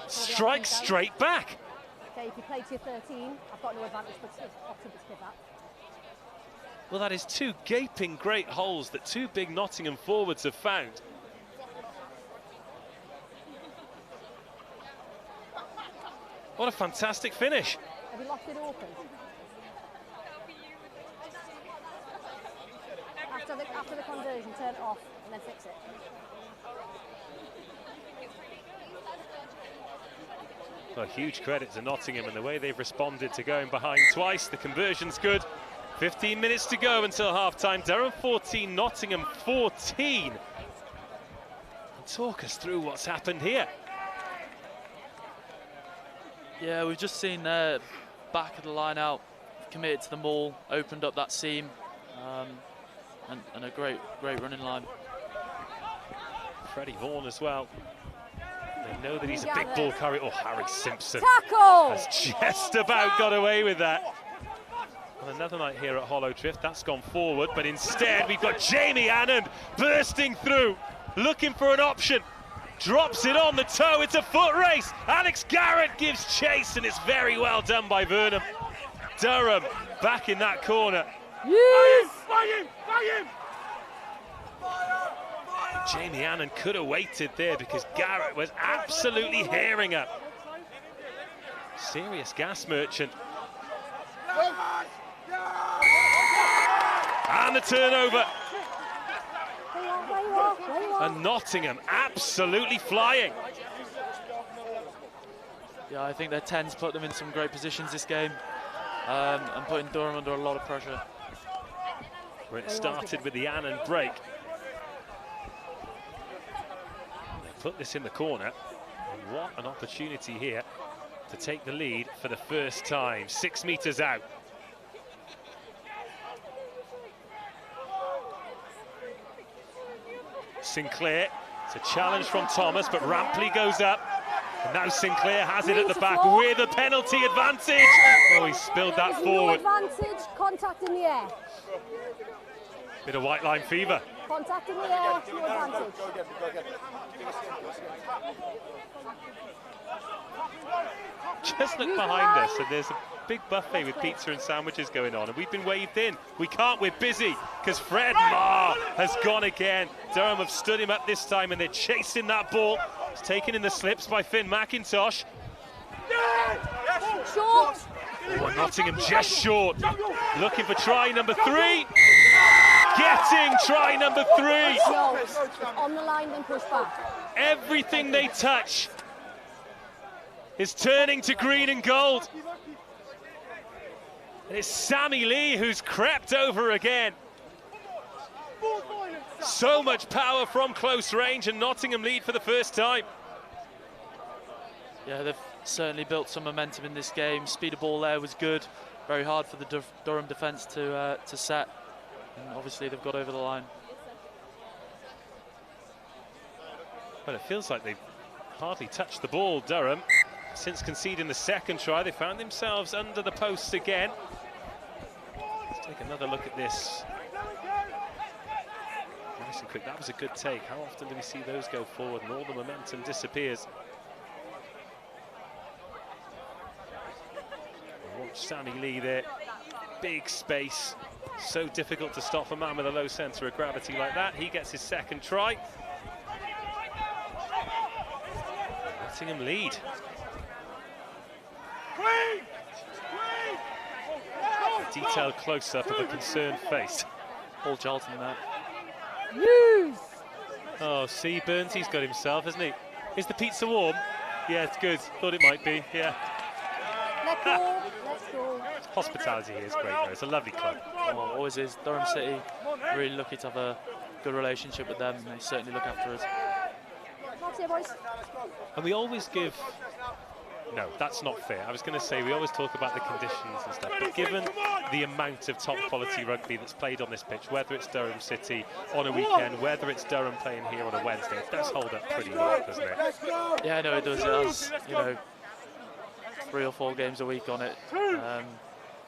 strikes straight back. Okay, if you play to your 13, I've got no advantage, but it's option to skip that. Well, that is two gaping great holes that two big Nottingham forwards have found. What a fantastic finish. Have you locked it open? After the conversion, turn it off and then fix it. Well, huge credit to Nottingham and the way they've responded to going behind twice. The conversion's good. 15 minutes to go until half-time. Durham 14, Nottingham 14. And talk us through what's happened here. Yeah, we've just seen back of the line out, committed to the maul, opened up that seam, and a great running line. Freddie Vaughan as well. They know that he's a big ball carrier. Oh, Harry Simpson Tackle! has just about got away with that. On another night here at Hollow Drift, that's gone forward, but instead we've got Jamie Annan bursting through, looking for an option. Drops it on the toe, it's a foot race. Alex Garrett gives chase, and it's very well done by Vernon. Durham back in that corner. Yes! Jamie Annan could have waited there because Garrett was absolutely herring up. Serious gas merchant. And the turnover. And Nottingham absolutely flying. Yeah, I think their 10's put them in some great positions this game, and putting Durham under a lot of pressure. Where it started with the Annan break. They put this in the corner, and what an opportunity here to take the lead for the first time. 6 meters out. Sinclair, it's a challenge from Thomas, but Rampley goes up. And now Sinclair has it at the back with a penalty advantage. Oh, he spilled that forward. Advantage, contact in the air. Bit of white line fever. Contact in the air, no advantage. Just look behind us, and there's a big buffet with pizza and sandwiches going on, and we've been waved in. We can't, we're busy, because Fred Marr has gone again. Durham have stood him up this time, and they're chasing that ball. It's taken in the slips by Finn McIntosh. Short. Oh, Nottingham just short. Looking for try number 3. Getting try number 3. No, on the line, then push back. Everything they touch is turning to green and gold. And it's Sammy Lee who's crept over again. So much power from close range, and Nottingham lead for the first time. Yeah, they've certainly built some momentum in this game. Speed of ball there was good. Very hard for the Durham defence to set. And obviously they've got over the line. Well, it feels like they've hardly touched the ball, Durham. Since conceding the second try, they found themselves under the posts again. Let's take another look at this. Nice and quick, that was a good take. How often do we see those go forward and all the momentum disappears? Watch Sammy Lee there, big space. So difficult to stop a man with a low centre of gravity like that. He gets his second try. Nottingham lead. A detailed close-up of a concerned face. Paul Charlton there. Use. Oh, see, Burnsy's got himself, hasn't he? Is the pizza warm? Yeah, it's good. Thought it might be, yeah. Let go, let's go. Hospitality here is great, though. It's a lovely club. Oh, always is. Durham City, really lucky to have a good relationship with them, and they certainly look after us. That's it, boys. And we always give... No, that's not fair. I was going to say we always talk about the conditions and stuff, but given the amount of top quality rugby that's played on this pitch, whether it's Durham City on a weekend, whether it's Durham playing here on a Wednesday, it does hold up pretty well, doesn't it? Yeah, no, it does. It has, you know, 3 or 4 games a week on it.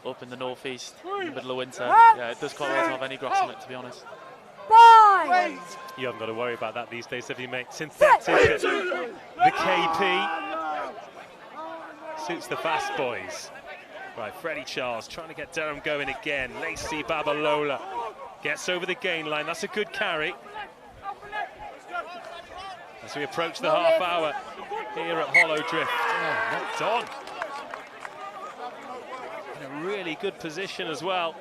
Up in the northeast, in the middle of winter. Yeah, it does quite well to have any grass on it, to be honest. Bye. Bind! You haven't got to worry about that these days, have you, mate? Synthetic. The KP suits the fast boys. Right, Freddie Charles trying to get Durham going again. Lacey Babalola gets over the gain line. That's a good carry. As we approach the half hour here at Hollow Drift. Oh, knocked on. In a really good position as well.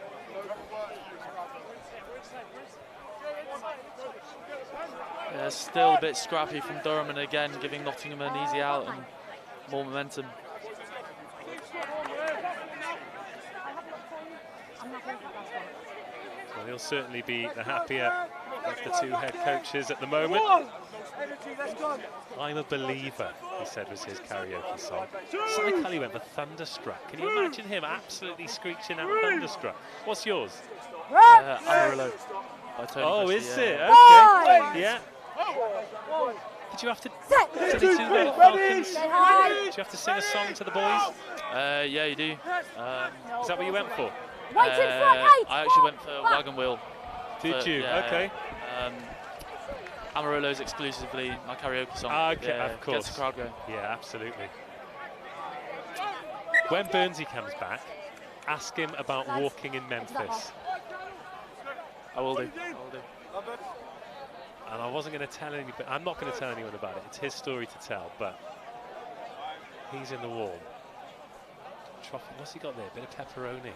Yeah, still a bit scrappy from Durham, and again giving Nottingham an easy out and more momentum. Well, he'll certainly be the happier of the two head coaches at the moment. I'm a believer, he said was his karaoke song. Cy Kelly went for Thunderstruck. Can you imagine him absolutely screeching out Thunderstruck? What's yours? Amarillo. Oh, is it? Okay. Yeah. Did you have to Falcons? Did you have to sing a song to the boys? Yeah, you do. Is that what you went for? I actually went for Wagon Wheel. Did you? Yeah, okay. Amarillo's exclusively my karaoke song. Okay, yeah, of course. Gets the crowd going. Yeah, absolutely. When Burnsy comes back, ask him about walking in Memphis. I will do. And I wasn't going to tell anybody. I'm not going to tell anyone about it. It's his story to tell. But he's in the warm. What's he got there? A bit of pepperoni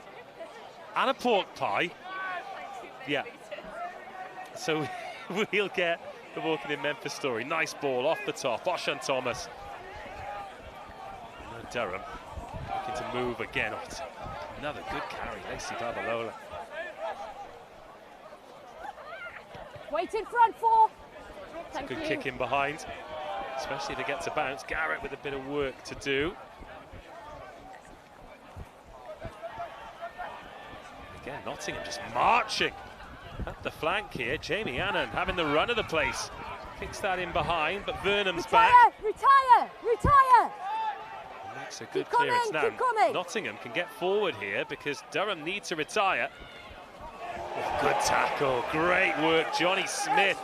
and a pork pie. Yeah. So we'll get the walking in Memphis story. Nice ball off the top. Oshan Thomas. And Durham looking to move again. Another good carry. Lacey Babalola. Wait in front, 4. Good kick in behind, especially if it gets a bounce. Garrett with a bit of work to do. Again, Nottingham just marching up the flank here. Jamie Annan having the run of the place. Kicks that in behind, but Vernham's back. Retire! Makes a good clearance now. Nottingham can get forward here because Durham needs to retire. Oh, good tackle, great work. Johnny Smith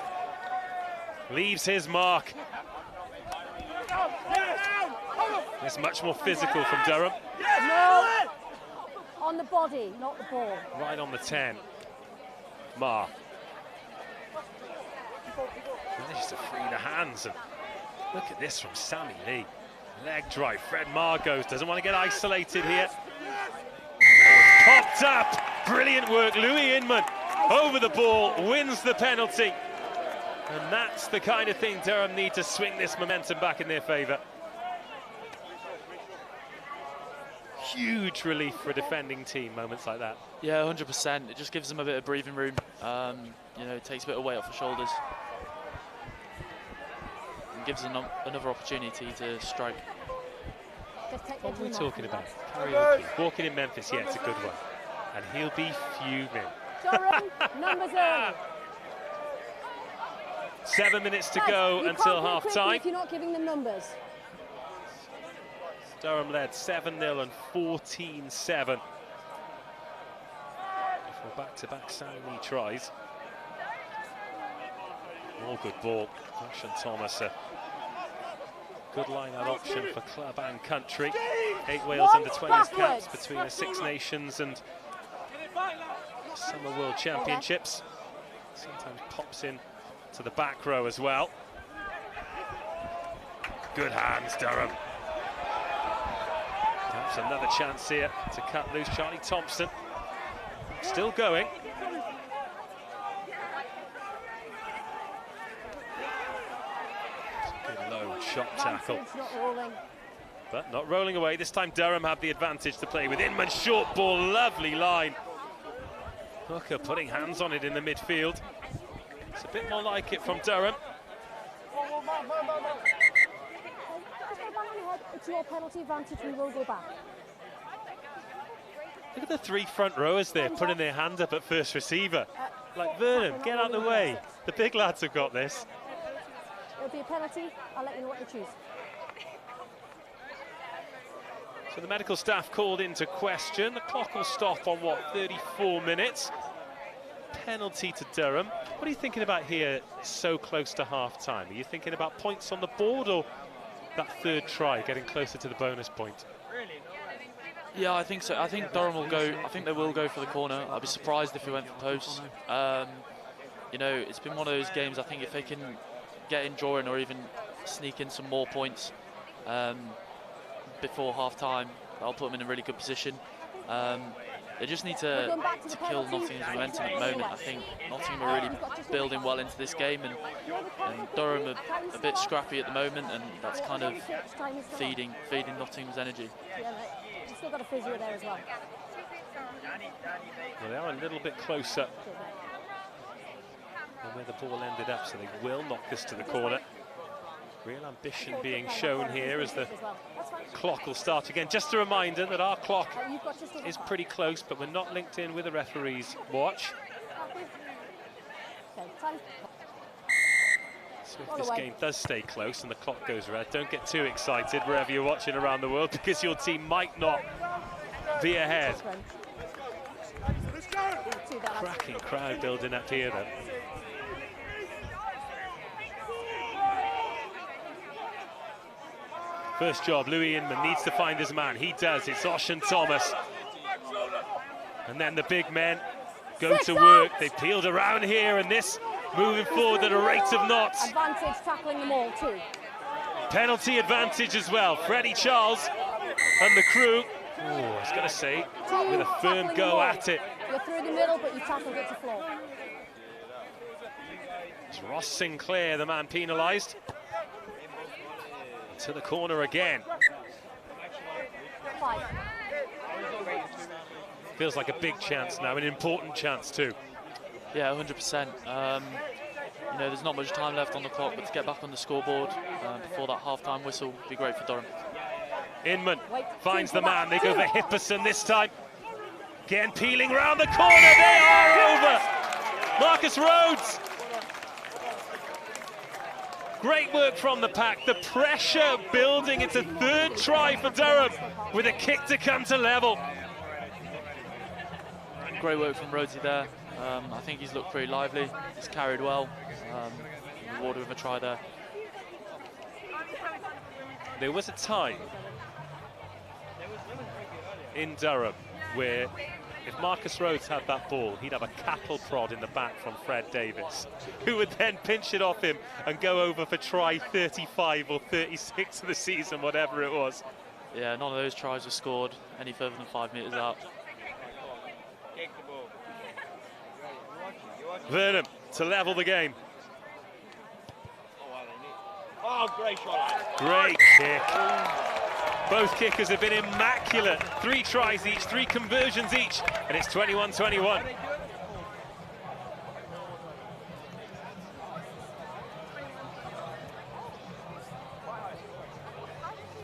leaves his mark. It's much more physical from Durham. No! On the body, not the ball. Right on the 10. Ma. Manages to free the hands, and look at this from Sammy Lee. Leg drive, Fred Marr goes, doesn't want to get isolated here. Popped up, brilliant work, Louis Inman over the ball, wins the penalty. And that's the kind of thing Durham need to swing this momentum back in their favour. Huge relief for a defending team, moments like that. Yeah, 100%. It just gives them a bit of breathing room. You know, it takes a bit of weight off the shoulders. And gives them another opportunity to strike. What are we talking about? Karaoke. Walking in Memphis, yeah, it's a good one. And he'll be fuming. Durham, numbers early. 7 minutes to go until half time. If you're not giving them numbers. Durham led 7-0 and 14-7. Before back-to-back Sammy tries. More good ball. Oshan Thomas, a good line-out option for club and country. 8 Wales under-20s caps between the Six Nations and Summer World Championships. Sometimes pops in to the back row as well. Good hands, Durham. Perhaps another chance here to cut loose. Charlie Thompson still going. Good low shot tackle. But not rolling away. This time Durham have the advantage to play with. Inman short ball, lovely line. Hooker putting hands on it in the midfield. It's a bit more like it from Durham. It's your penalty advantage, we will go back. Look at the 3 front rowers there putting their hand up at first receiver. Like, Vernon, get out of the way. The big lads have got this. It'll be a penalty. I'll let you know what to choose. So the medical staff called into question. The clock will stop on, what, 34 minutes? penalty to Durham. What are you thinking about here so close to half-time? Are you thinking about points on the board or that third try, getting closer to the bonus point? Yeah, I think so. I think Durham will go. I think they will go for the corner. I'd be surprised if we went for post. You know, it's been one of those games. I think if they can get in drawing or even sneak in some more points before half-time, that'll put them in a really good position. They just need to kill Nottingham's momentum at the moment. I think Nottingham are really building well into this game, and Durham are a bit scrappy at the moment, and that's kind of feeding Nottingham's energy. You've still got a physio there as well. Well, they are a little bit closer than where the ball ended up, so they will knock this to the corner. Real ambition being shown here as the clock will start again. Just a reminder that our clock is pretty close, but we're not linked in with the referee's watch. So if this game does stay close and the clock goes red, don't get too excited wherever you're watching around the world, because your team might not be ahead. Cracking crowd building up here though. First job, Louis Inman needs to find his man. He does. It's Oshan Thomas. And then the big men go to work. They peeled around here, and this moving forward at a rate of knots. Advantage tackling them all too. Penalty advantage as well. Freddie Charles and the crew. Oh, I was going to say, with a firm go at it. You're through the middle, but you tackled it to floor. It's Ross Sinclair, the man penalised. To the corner again. Feels like a big chance now, an important chance too. Yeah, 100%. You know, there's not much time left on the clock, but to get back on the scoreboard before that half-time whistle would be great for Durham. Inman finds the man. They go for Hipperson this time. Again, peeling round the corner. They are over. Marcus Rhodes. Great work from the pack. The pressure building. It's a third try for Durham with a kick to come to level. Great work from Rhodesy there. I think he's looked pretty lively. He's carried well. Rewarded with a try there. There was a time in Durham where if Marcus Rhodes had that ball, he'd have a cattle prod in the back from Fred Davis, who would then pinch it off him and go over for try 35 or 36 of the season, whatever it was. Yeah, none of those tries were scored any further than 5 metres out. Vernon to level the game. Oh, great shot. Great kick. Both kickers have been immaculate. 3 tries each, 3 conversions each, and it's 21-21.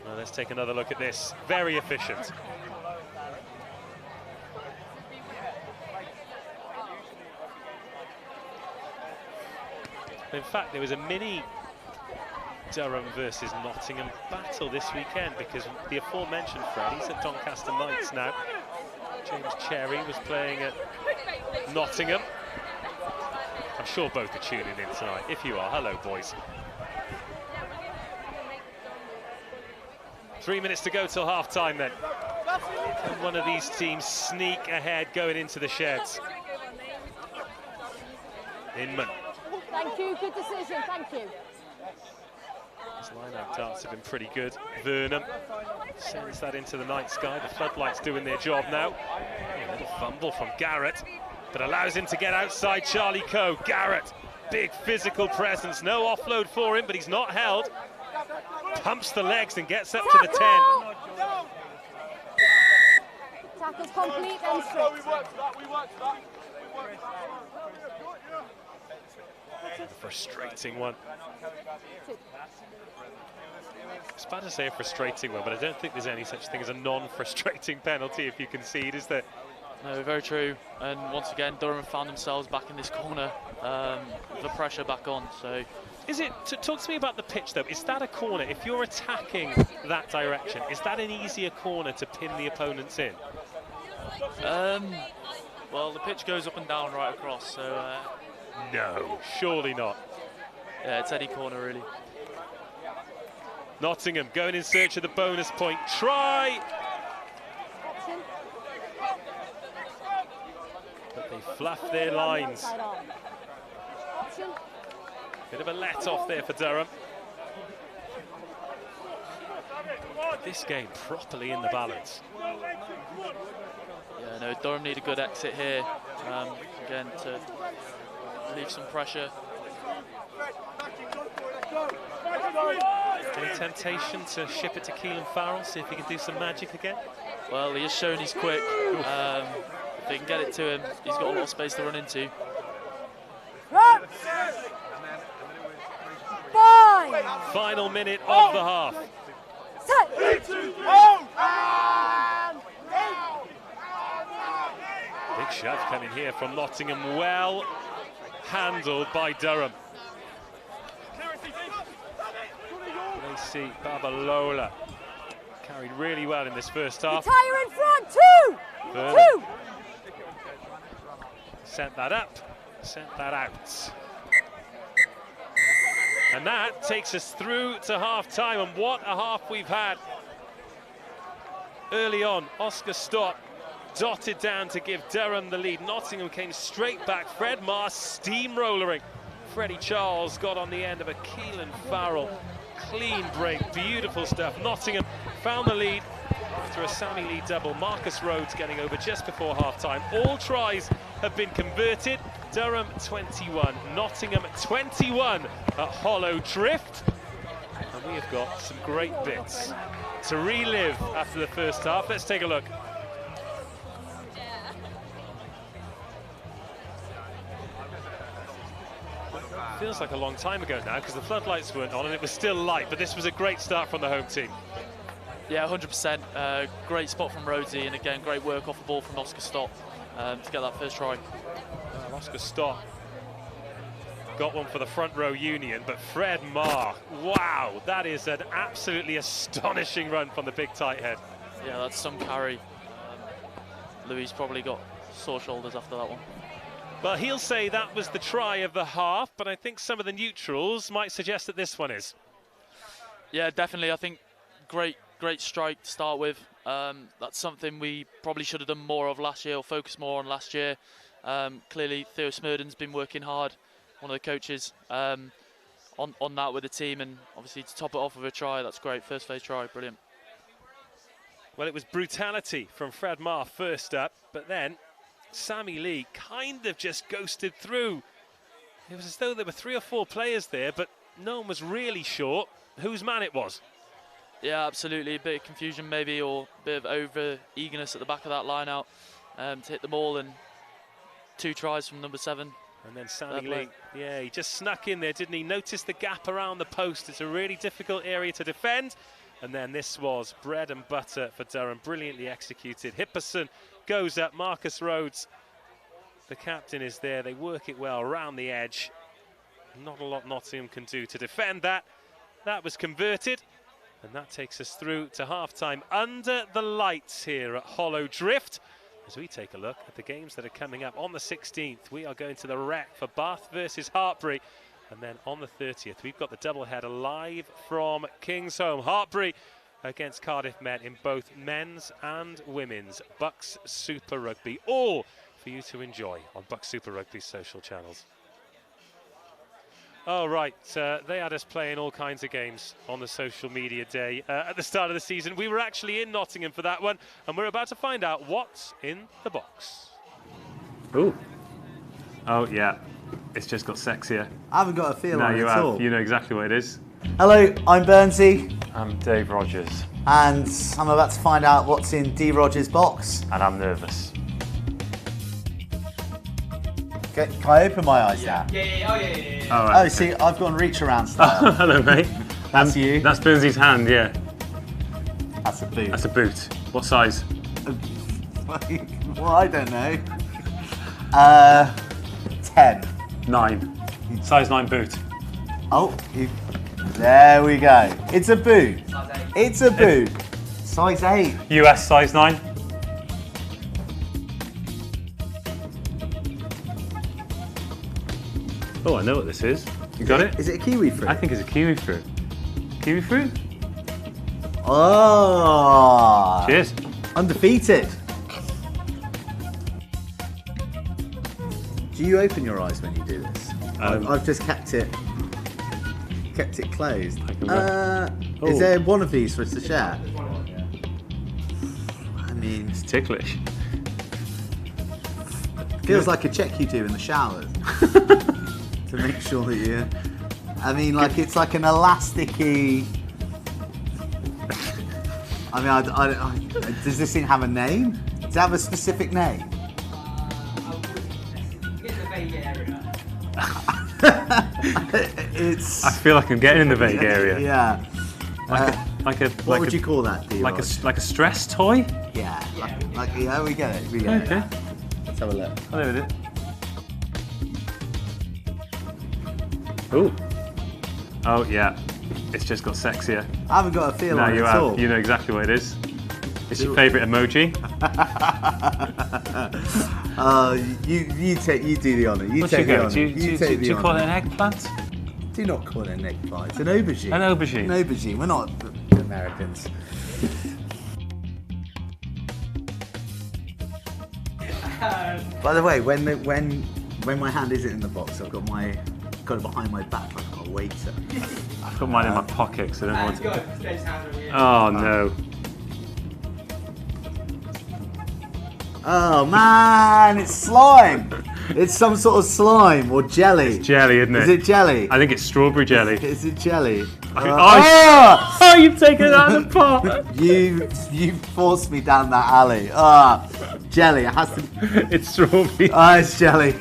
Well, let's take another look at this. Very efficient. In fact, there was a mini Durham versus Nottingham battle this weekend, because the aforementioned Fred, he's at Doncaster Knights now. James Cherry was playing at Nottingham. I'm sure both are tuning in tonight. If you are, hello boys. 3 minutes to go till half-time then. Can one of these teams sneak ahead going into the sheds? Inman. Thank you, good decision, thank you. His line-out darts have been pretty good. Vernon sends that into the night sky. The floodlights doing their job now. A little fumble from Garrett, but allows him to get outside Charlie Coe. Garrett, big physical presence. No offload for him, but he's not held. Pumps the legs and gets up to the 10. Tackle's complete and strict. A frustrating one. It's bad to say a frustrating one, but I don't think there's any such thing as a non-frustrating penalty if you concede, is there? No, very true. And once again, Durham found themselves back in this corner, the pressure back on. So, is it? Talk to me about the pitch, though. Is that a corner? If you're attacking that direction, is that an easier corner to pin the opponents in? Well, the pitch goes up and down right across, so... No, surely not. Yeah, it's Eddie corner, really. Nottingham going in search of the bonus point. Try! But they fluff their lines. Bit of a let-off there for Durham. This game properly in the balance. Yeah, no, Durham need a good exit here, again, to leave some pressure. Any temptation to ship it to Keelan Farrell, see if he can do some magic again? Well, he has shown he's quick. If they can get it to him, he's got a lot of space to run into. Final minute of the half. Big shove coming here from Nottingham, well handled by Durham. Lacey Babalola carried really well in this first half. Tire in front, two! Sent that up, sent that out. And that takes us through to half-time, and what a half we've had. Early on, Oscar Stott dotted down to give Durham the lead. Nottingham came straight back. Fred Marr steamrollering. Freddie Charles got on the end of a Keelan Farrell clean break. Beautiful stuff. Nottingham found the lead after a Sammy Lee double. Marcus Rhodes getting over just before half-time. All tries have been converted. Durham 21, Nottingham 21 at Hollow Drift. And we have got some great bits to relive after the first half. Let's take a look. Feels like a long time ago now because the floodlights weren't on and it was still light, but this was a great start from the home team. Yeah, 100%. Great spot from Rhodesy, and again, great work off the ball from Oscar Stott to get that first try. Oscar Stott got one for the front row Union, but Fred Marr, wow, that is an absolutely astonishing run from the big tight head. Yeah, that's some carry. Louis probably got sore shoulders after that one. Well, he'll say that was the try of the half, but I think some of the neutrals might suggest that this one is. Yeah, definitely. I think great strike to start with. That's something we probably should have done more of last year, or focused more on last year. Clearly, Theo Smurden's been working hard, one of the coaches, on that with the team, and obviously to top it off with a try, that's great. First phase try, brilliant. Well, it was brutality from Fred Marr first up, but then Sammy Lee kind of just ghosted through. It was as though there were 3 or 4 players there, but no one was really sure whose man it was. Yeah, absolutely. A bit of confusion maybe, or a bit of over-eagerness at the back of that line-out to hit them all, and 2 tries from number 7. And then Sammy Lee, yeah, he just snuck in there, didn't he? Noticed the gap around the post. It's a really difficult area to defend. And then this was bread and butter for Durham, brilliantly executed. Hipperson goes up, Marcus Rhodes, the captain, is there. They work it well around the edge. Not a lot Nottingham can do to defend that. That was converted, and that takes us through to half-time under the lights here at Hollow Drift. As we take a look at the games that are coming up on the 16th, we are going to the Rec for Bath versus Hartpury. And then on the 30th, we've got the doubleheader live from Kingsholm. Hartpury against Cardiff Met in both men's and women's BUCS Super Rugby. All for you to enjoy on BUCS Super Rugby's social channels. Oh, right. They had us playing all kinds of games on the social media day at the start of the season. We were actually in Nottingham for that one, and we're about to find out what's in the box. Ooh. Oh, yeah. It's just got sexier. I haven't got a feel on it at all. You know exactly what it is. Hello, I'm Bernsey. I'm Dave Rogers. And I'm about to find out what's in D. Rogers' box. And I'm nervous. Can I open my eyes now? Yeah. Oh, right. Oh, see, I've gone reach around style. Hello, mate. That's you. That's Bernsy's hand, yeah. That's a boot. That's a boot. What size? Well, I don't know. 10. 9. Size 9 boot. Oh, there we go. It's a boot. It's a boot. Size 8. US size 9. Oh, I know what this is. You got it? Is it a kiwi fruit? I think it's a kiwi fruit. Kiwi fruit? Oh! Cheers. Undefeated. Do you open your eyes when you do this? I've just kept it closed. Is there one of these for us to share? I mean, it's ticklish. Feels like a check you do in the shower to make sure that you. I mean, like it's like an elasticy. I mean, I does this thing have a name? Does it have a specific name? I feel like I'm getting in the vague area. Yeah. What would you call that? Like a stress toy? Yeah. Yeah, we get it. We get it. Let's have a look. Oh, there it is. Ooh. Oh yeah. It's just got sexier. I haven't got a feel on it at all. You know exactly what it is. It's your favourite emoji. You do the honour. You take the honour. Do you call it an eggplant? Do not call it an eggplant. It's an aubergine. An aubergine. An aubergine. We're not Americans. By the way, when my hand isn't in the box, I've got it behind my back like I'm a waiter. I've got mine in my pocket because I don't want to. Oh no. Oh man, it's slime. It's some sort of slime or jelly. It's jelly, isn't it? Is it jelly? I think it's strawberry jelly. Is it jelly? Oh, you've taken it out of the pot. You forced me down that alley. Jelly. It has to. It's strawberry. It's jelly.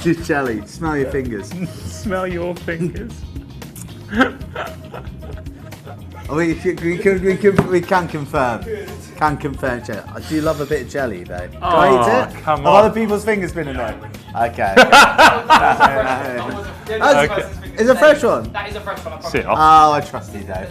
It's jelly. Smell your fingers. Smell your fingers. We can confirm. Can confirm, jelly. I do love a bit of jelly, though. Do I eat it? Come on. Have other people's fingers been in there? Okay. Is it a fresh one? That is a fresh one. Sit off. Oh, I trust you, Dave.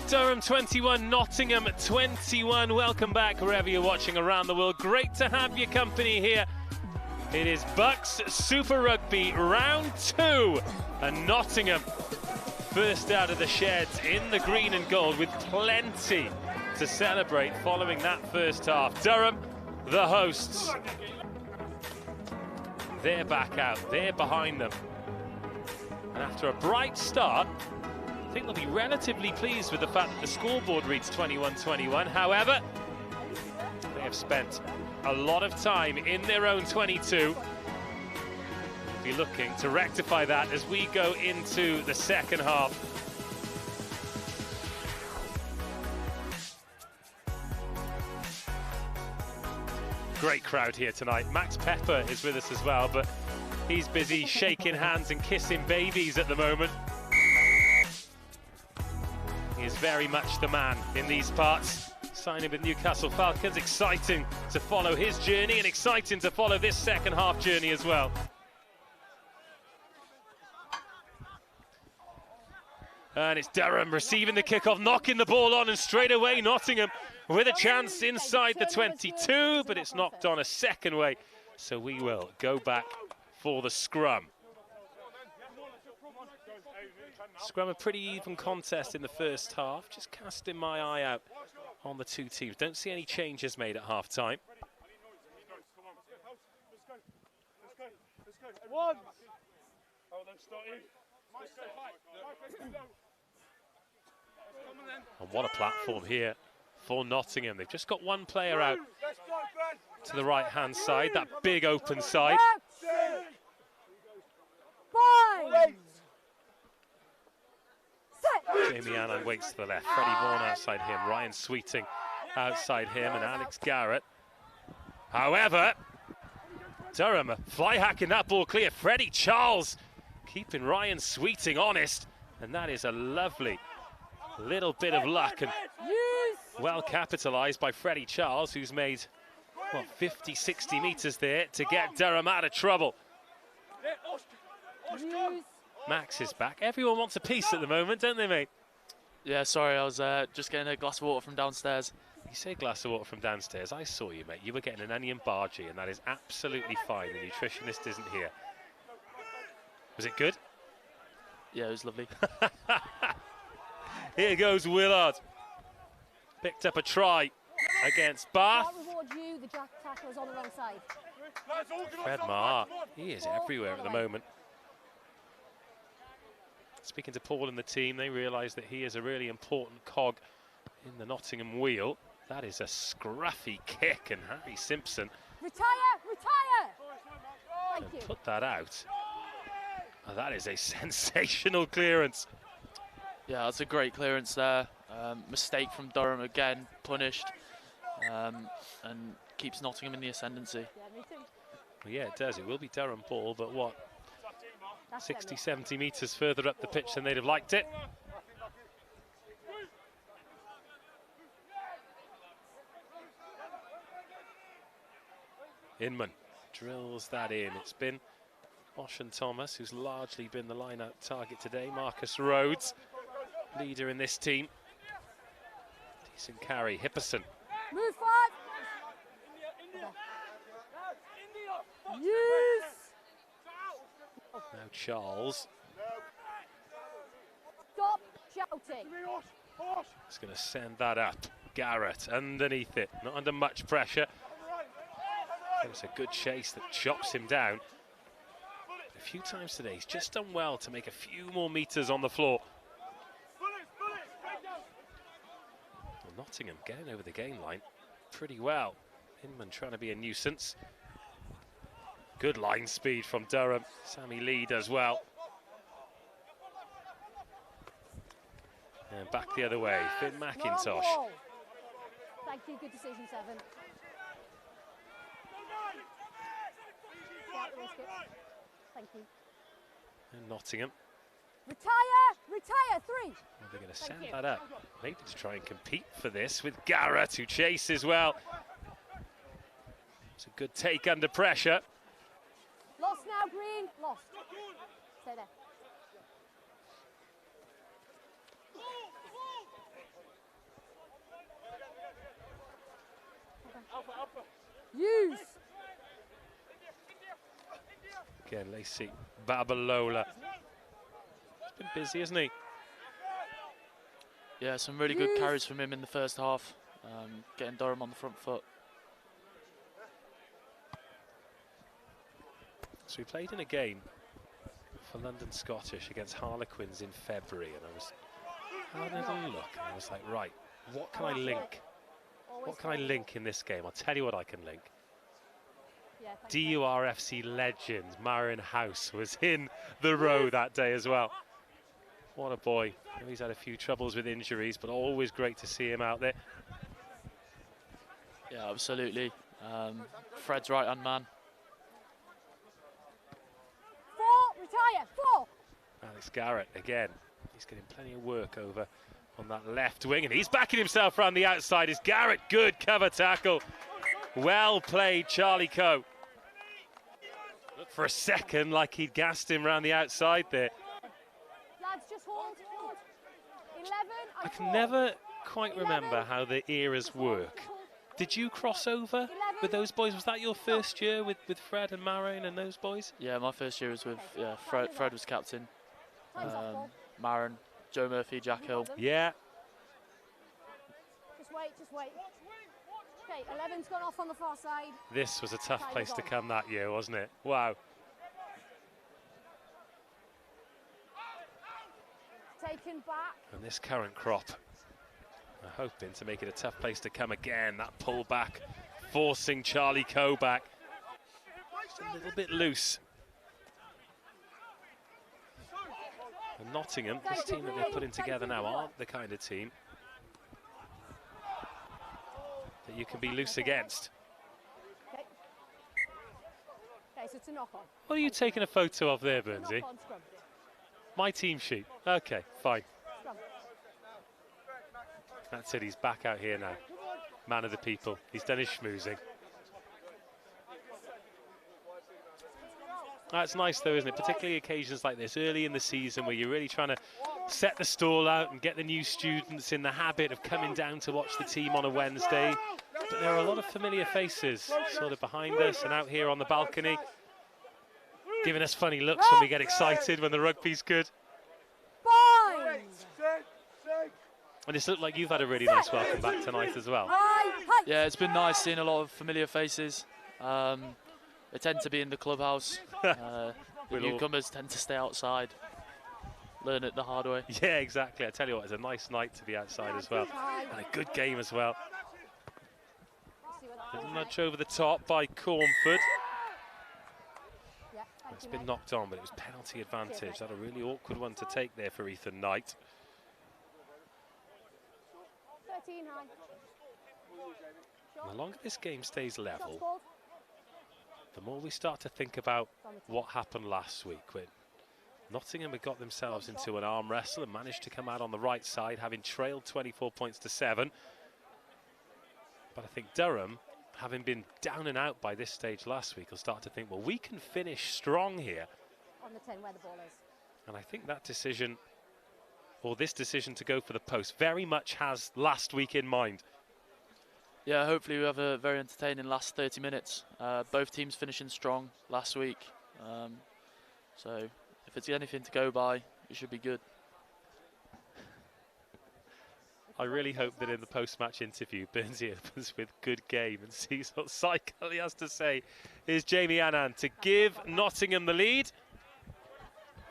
Durham 21, Nottingham 21. Welcome back wherever you're watching around the world. Great to have your company here. It is BUCS Super Rugby round 2, and Nottingham first out of the sheds in the green and gold with plenty to celebrate following that first half. Durham, the hosts. They're back out, they're behind them. And after a bright start, I think they'll be relatively pleased with the fact that the scoreboard reads 21-21. However, they have spent a lot of time in their own 22. Be looking to rectify that as we go into the second half. Great crowd here tonight. Max Pepper is with us as well, but he's busy shaking hands and kissing babies at the moment. He is very much the man in these parts. Signing with Newcastle Falcons. Exciting to follow his journey and exciting to follow this second half journey as well. And it's Durham receiving the kickoff, knocking the ball on, and straight away Nottingham with a chance inside the 22, but it's knocked on a second way. So we will go back for the scrum. Scrum, a pretty even contest in the first half. Just casting my eye out on the two teams. Don't see any changes made at half-time. And what a platform here for Nottingham. They've just got one player out to the right-hand side, that big open side. Jamie Annan waits to the left. Freddie Vaughan outside him. Ryan Sweeting outside him, and Alex Garrett. However, Durham fly hacking that ball clear. Freddie Charles keeping Ryan Sweeting honest, and that is a lovely little bit of luck and well capitalised by Freddie Charles, who's made, what, 50, 60 metres there to get Durham out of trouble. Max is back. Everyone wants a piece at the moment, don't they, mate? Yeah, sorry, I was just getting a glass of water from downstairs. You say glass of water from downstairs. I saw you, mate. You were getting an onion bhaji, and that is absolutely fine. The nutritionist isn't here. Was it good? Yeah, it was lovely. Here goes Willard. Picked up a try against Bath. Fred Maher, he is everywhere at the moment. Speaking to Paul and the team, they realise that he is a really important cog in the Nottingham wheel. That is a scruffy kick, and Harry Simpson can put that out. Oh, that is a sensational clearance. Yeah, that's a great clearance there. Mistake from Durham again, punished, and keeps Nottingham in the ascendancy. Well, yeah, it does. It will be Durham ball, but what? 60, 70 metres further up the pitch than they'd have liked it. Inman drills that in. It's been Bosch and Thomas who's largely been the line-out target today. Marcus Rhodes, leader in this team. Decent carry. Hipperson. Move forward. Yes. Now Charles. Stop shouting. He's going to send that up. Garrett underneath it, not under much pressure. It's a good chase that chops him down. A few times today, he's just done well to make a few more metres on the floor. Well, Nottingham getting over the gain line pretty well. Inman trying to be a nuisance. Good line speed from Durham. Sammy Lee does well. And back the other way, Finn McIntosh. Thank you, good decision, Seven. Thank you. And Nottingham. Retire, 3. Well, they're going to send that up. Maybe to try and compete for this with Garrett, who chases well. It's a good take under pressure. Lost now, Green. Lost. Stay there. Use. Again, Lacey Babalola. He's been busy, hasn't he? Yeah, some really good carries from him in the first half, getting Durham on the front foot. So we played in a game for London Scottish against Harlequins in February, and I was having a look, and I was like, right, what can I link? What can I link in this game? I'll tell you what I can link. DURFC legend Marion House was in the row that day as well. What a boy. He's had a few troubles with injuries, but always great to see him out there. Yeah, absolutely. Fred's right-hand man. 4, retire, 4. Alex Garrett again. He's getting plenty of work over on that left wing, and he's backing himself around the outside. Is Garrett good cover tackle? Well played, Charlie Coe. Looked for a second like he'd gassed him around the outside there. Lads, just hold. 11 I can never quite remember how the eras work. Did you cross over with those boys? Was that your first year with Fred and Marin and those boys? Yeah, my first year was with Fred. Fred was captain. Marin, Joe Murphy, Jack Hill. Yeah. Just wait. Okay, 11's gone off on the far side. This was a tough place to come that year, wasn't it? Wow. Taken back. And this current crop are hoping to make it a tough place to come again. That pull back, forcing Charlie Coe back. Just a little bit loose. And Nottingham, this team that they're putting together now, aren't the kind of team that you can be loose against. Okay, so it's a knock on. What are you taking a photo of there, Burnsy? My team sheet. Okay, fine. That's it, he's back out here now. Man of the people. He's done his schmoozing. That's nice though, isn't it? Particularly occasions like this, early in the season, where you're really trying to set the stall out and get the new students in the habit of coming down to watch the team on a Wednesday. But there are a lot of familiar faces sort of behind us and out here on the balcony, giving us funny looks when we get excited when the rugby's good. And it's looked like you've had a really nice welcome back tonight as well. Yeah, it's been nice seeing a lot of familiar faces. They tend to be in the clubhouse. The newcomers tend to stay outside, learn it the hard way. Yeah, exactly. I tell you what, it's a nice night to be outside as well. And a good game as well. Little nudge over the top by Cornford. It's been knocked on, but it was penalty advantage. That a really awkward one to take there for Ethan Knight. 13 high. And the longer this game stays level, the more we start to think about what happened last week when Nottingham had got themselves into an arm wrestle and managed to come out on the right side, having trailed 24 points to 7. But I think Durham, having been down and out by this stage last week, will start to think, well, we can finish strong here. On the 10 where the ball is. And I think that decision, or this decision to go for the post, very much has last week in mind. Yeah, hopefully we have a very entertaining last 30 minutes. Both teams finishing strong last week. So if it's anything to go by, it should be good. I really hope that in the post-match interview, Burnsy opens with good game and sees what cycle he has to say. Here's Jamie Annan to give Nottingham the lead.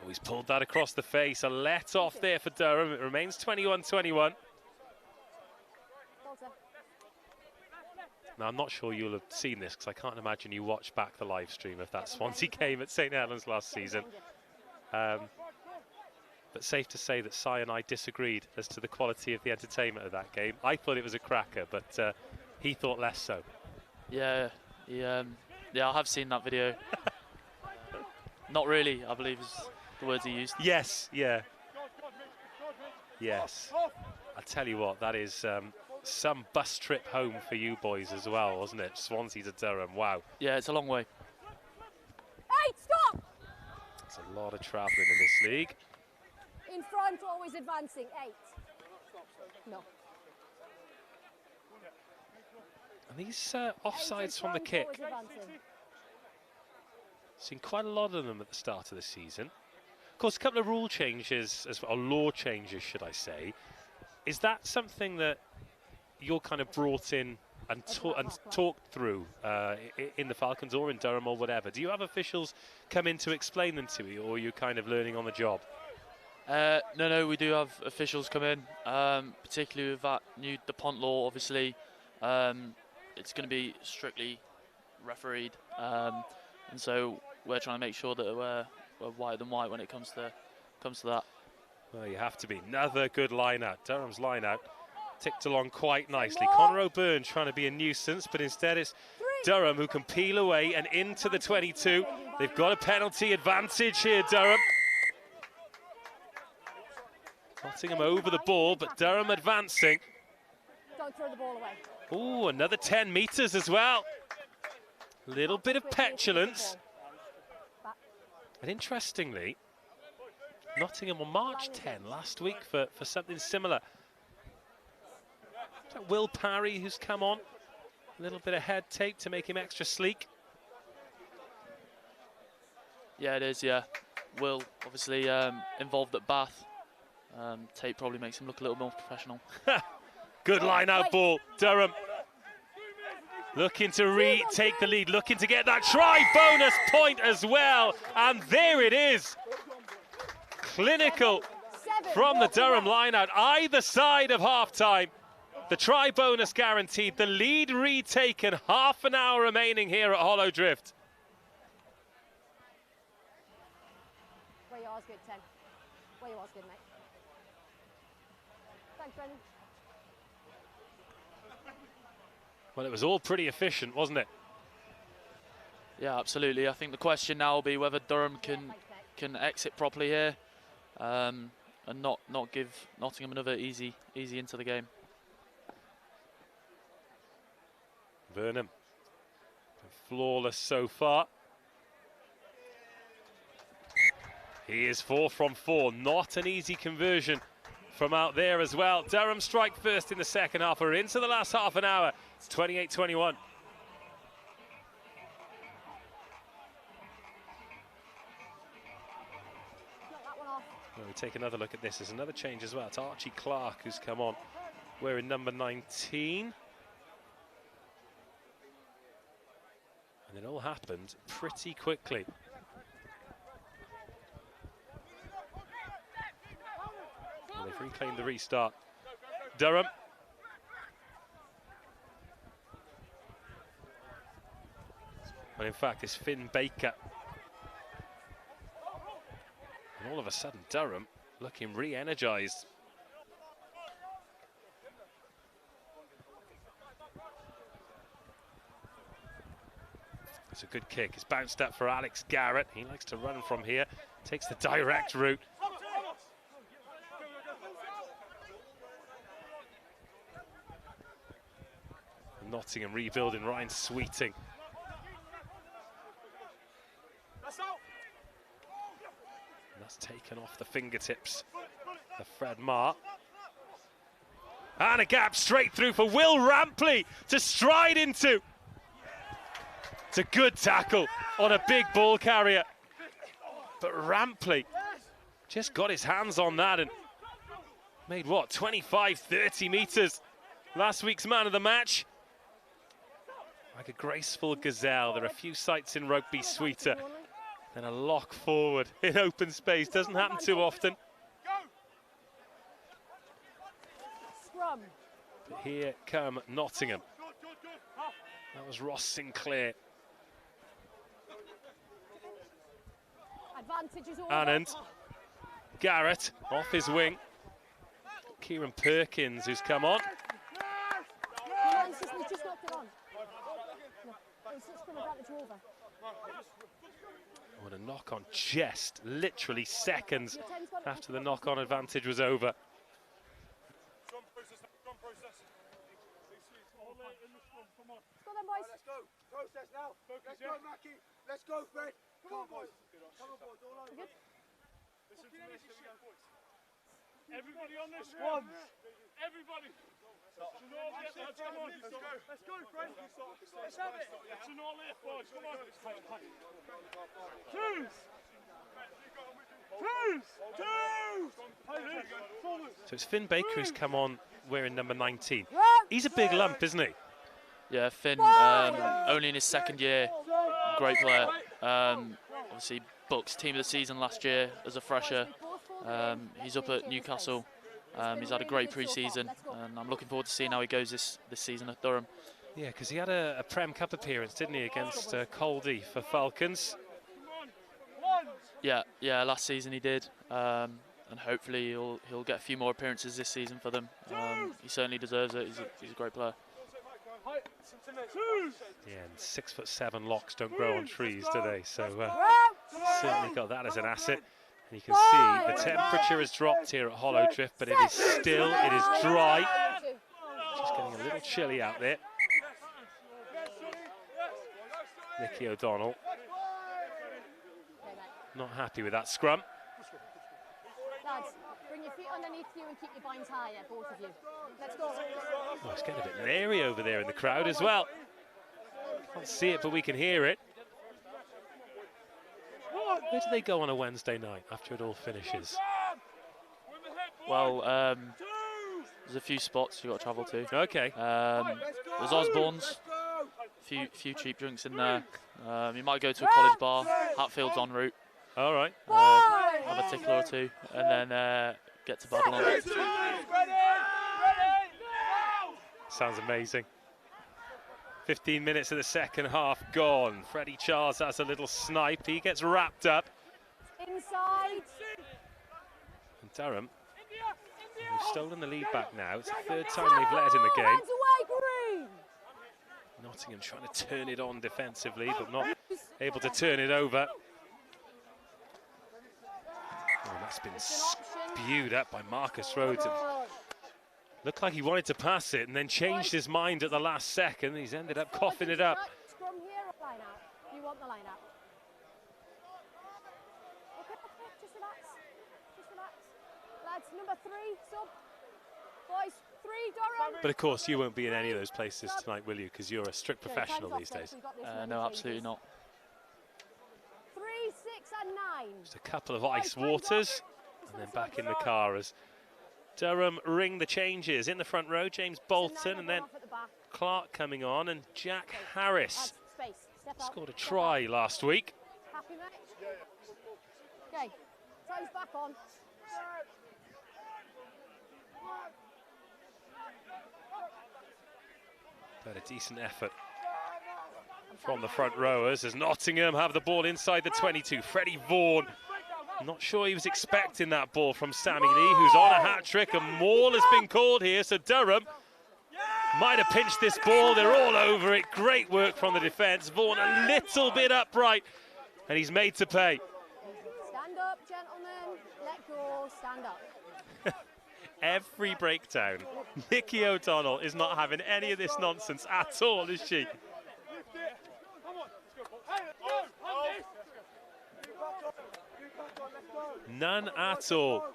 Oh, he's pulled that across the face. A let off there for Durham. It remains 21-21. Now, I'm not sure you'll have seen this because I can't imagine you watched back the live stream of that Swansea game at St Helens last season. But safe to say that Si and I disagreed as to the quality of the entertainment of that game. I thought it was a cracker, but he thought less so. Yeah, yeah, I have seen that video. Not really, I believe is the words he used. Yes, yeah. Yes. I tell you what, that is some bus trip home for you boys as well, wasn't it? Swansea to Durham, wow. Yeah, it's a long way. 8, stop! It's a lot of travelling in this league. In front, always advancing. 8. No. And these offsides from the kick, seen quite a lot of them at the start of the season. Of course, a couple of rule changes, or law changes, should I say. Is that something that you're kind of brought in and talked through in the Falcons or in Durham or whatever? Do you have officials come in to explain them to you, or are you kind of learning on the job? No, we do have officials come in, particularly with that new DuPont law. Obviously, it's going to be strictly refereed, and so we're trying to make sure that we're whiter than white when it comes to that. Well, you have to be. Another good line out. Durham's line out ticked along quite nicely. Connor O'Byrne trying to be a nuisance, but instead it's Durham who can peel away and into the 22. They've got a penalty advantage here, Durham. Nottingham over the ball, but Durham advancing. Don't throw the ball away. Oh, another 10 metres as well. Little bit of petulance. And interestingly, Nottingham on March 10 last week for something similar. Is that Will Parry who's come on? A little bit of head tape to make him extra sleek. Yeah, it is, yeah. Will, obviously involved at Bath. Tape probably makes him look a little more professional. Good line-out ball, Durham. Looking to retake the lead, looking to get that try bonus point as well. And there it is. Clinical from the Durham line-out, either side of half-time. The try bonus guaranteed, the lead retaken, half an hour remaining here at Hollow Drift. Where you are is good, 10. Where you are is good, mate. Thanks, Brendan. Well, it was all pretty efficient, wasn't it? Yeah, absolutely. I think the question now will be whether Durham can exit properly here and not give Nottingham another easy into the game. Burnham, flawless so far. He is 4 from 4, not an easy conversion from out there as well. Durham strike first in the second half. We're into the last half an hour. It's 28-21. Well, we take another look at this. There's another change as well. It's Archie Clark who's come on, wearing number 19. And it all happened pretty quickly. And they've reclaimed the restart. Durham. Well, in fact, it's Finn Baker. And all of a sudden, Durham looking re-energised. It's a good kick. It's bounced up for Alex Garrett. He likes to run from here. Takes the direct route. Nottingham rebuilding. Ryan Sweeting. And that's taken off the fingertips of Fred Marr. And a gap straight through for Will Rampley to stride into. It's a good tackle on a big ball carrier. But Rampley just got his hands on that and made, what, 25, 30 metres. Last week's man of the match. Like a graceful gazelle. There are a few sights in rugby sweeter than a lock forward in open space. Doesn't happen too often. Scrum. But here come Nottingham. That was Ross Sinclair. Anand, Garrett off his wing. Kieran Perkins who's come on. What a knock on, just literally seconds after the knock on advantage was over. Let's go. Process now. Let's go, Mackie. Let's go, Fred. Come on, boys. Come on, boys. All over. Listen to this. Everybody on their squads. Everybody. Let's go, Fred. Let's have it. It's an all left, boys. Come on. So it's Finn Baker who's come on wearing number 19. He's a big lump, isn't he? Yeah, Finn, only in his second year, great player. Obviously, BUCS team of the season last year as a fresher. He's up at Newcastle. He's had a great pre-season, and I'm looking forward to seeing how he goes this season at Durham. Yeah, because he had a Prem Cup appearance, didn't he, against Caldy for Falcons? Yeah, last season he did, and hopefully he'll get a few more appearances this season for them. He certainly deserves it. He's a great player. Yeah, and 6'7" locks don't grow on trees, do they? So certainly got that as an asset. And you can see the temperature has dropped here at Hollow Drift, but it is still, it is dry. Just getting a little chilly out there. Nicky O'Donnell not happy with that scrum. Lads, bring your feet underneath you and keep your binds higher, both of you. Let's go. Oh, it's getting a bit leery over there in the crowd as well. Can't see it, but we can hear it. Where do they go on a Wednesday night after it all finishes? Well, there's a few spots you've got to travel to. Okay. There's Osborne's, few cheap drinks in there. You might go to a college bar, Hatfield's en route. All right. Have a tickler or two, and then get to Babylon. Sounds amazing. 15 minutes of the second half gone. Freddie Charles has a little snipe. He gets wrapped up. Inside. And Durham, they've stolen the lead back now. It's the third time they've led in the game. Hands away, Green. Nottingham trying to turn it on defensively, but not able to turn it over. Oh, that's been spewed up by Marcus Rhodes. Looked like he wanted to pass it and then changed his mind at the last second. He's ended up coughing it up. Scrum here or line out? You want the line out? Okay, just relax. Just relax. Lads, number 3, sub. Boys, 3, Durham. But of course, you won't be in any of those places tonight, will you? Because you're a strict professional these days. No, absolutely not. 3, 6 and 9. Just a couple of ice waters and then back in the car as Durham ring the changes. In the front row, James Bolton, and then Clark coming on, and Jack Harris scored a try last week. Happy, mate? Okay, ties back on. But a decent effort from the front rowers as Nottingham have the ball inside the 22. Freddie Vaughan, not sure he was expecting that ball from Sammy Lee, who's on a hat-trick. A maul has been called here, so Durham might have pinched this ball. They're all over it. Great work from the defence. Vaughan a little bit upright, and he's made to pay. Stand up, gentlemen. Let go. Stand up. Every breakdown. Nicky O'Donnell is not having any of this nonsense at all, is she? None at all.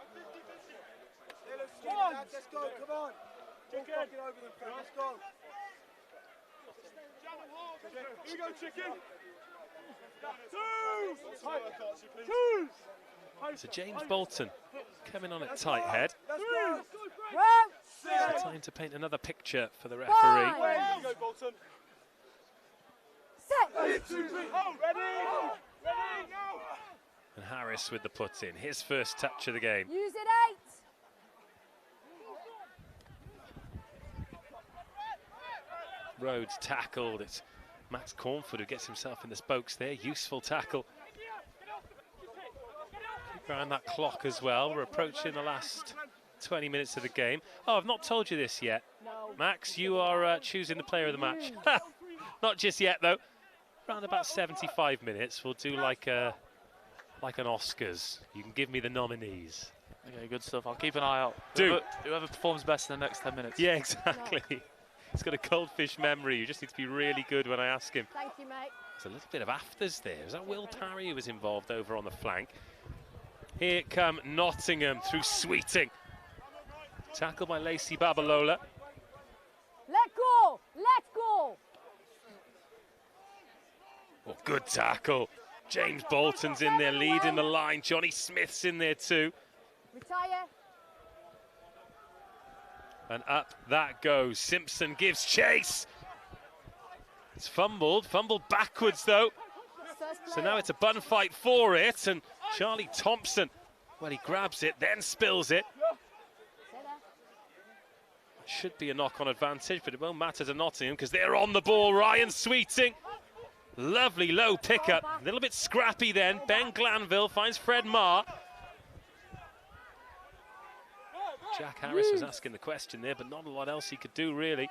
Let's go, come on. Chicken. Let's go. Here we go, chicken. So James Bolton coming on at tight head. So time to paint another picture for the referee. And Harris with the put in, his first touch of the game. Use it 8. Rhodes tackled. It's Max Cornford who gets himself in the spokes there. Useful tackle. Keep around that clock as well. We're approaching the last 20 minutes of the game. Oh, I've not told you this yet. Max, you are choosing the player of the match. Not just yet, though. Around about 75 minutes, we'll do like an Oscars. You can give me the nominees. Okay, good stuff. I'll keep an eye out. Do. Whoever performs best in the next 10 minutes. Yeah, exactly. He's got a goldfish memory. You just need to be really good when I ask him. Thank you, mate. There's a little bit of afters there. Was that Will Parry who was involved over on the flank? Here come Nottingham through Sweeting. Tackled by Lacey Babalola. Oh, good tackle. James Bolton's in there leading the line. Johnny Smith's in there too. Retire. And up that goes. Simpson gives chase. It's fumbled backwards though. So now it's a bun fight for it, and Charlie Thompson, well, he grabs it, then spills it. Should be a knock-on advantage, but it won't matter to Nottingham because they're on the ball. Ryan Sweeting, lovely low pickup, a little bit scrappy then. Ben Glanville finds Fred Marr. Jack Harris was asking the question there, but not a lot else he could do really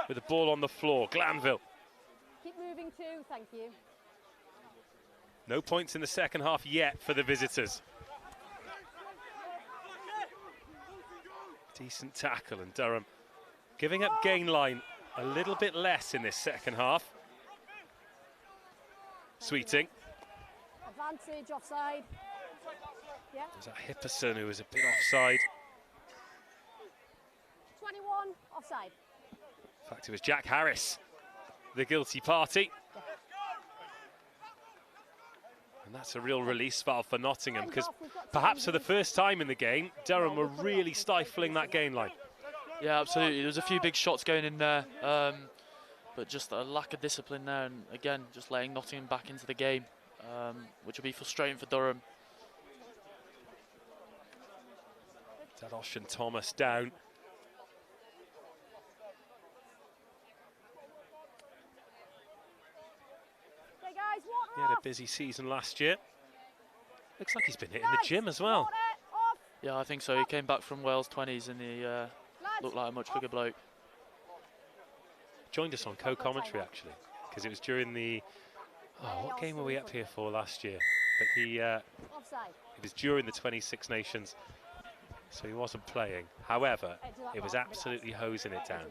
with the ball on the floor. Glanville. Keep moving too, thank you. No points in the second half yet for the visitors. Decent tackle, and Durham giving up gain line a little bit less in this second half. Sweeting. Advantage, offside. Yeah. There's that Hipperson who was a bit offside. 21, offside. In fact, it was Jack Harris, the guilty party. And that's a real release valve for Nottingham, because perhaps for the first time in the game, Durham were really stifling that gain line. Yeah, absolutely. There was a few big shots going in there, but just a lack of discipline there, and again, just letting Nottingham back into the game, which will be frustrating for Durham. Dadosh and Thomas down. He had a busy season last year. Looks like he's been hitting the gym as well. Yeah, I think so. He came back from Wales 20s and he looked like a much bigger bloke. Joined us on co-commentary actually, because it was during the... Oh, what game were we up here for last year? But it was during the 26 Nations, so he wasn't playing. However, it was absolutely hosing it down,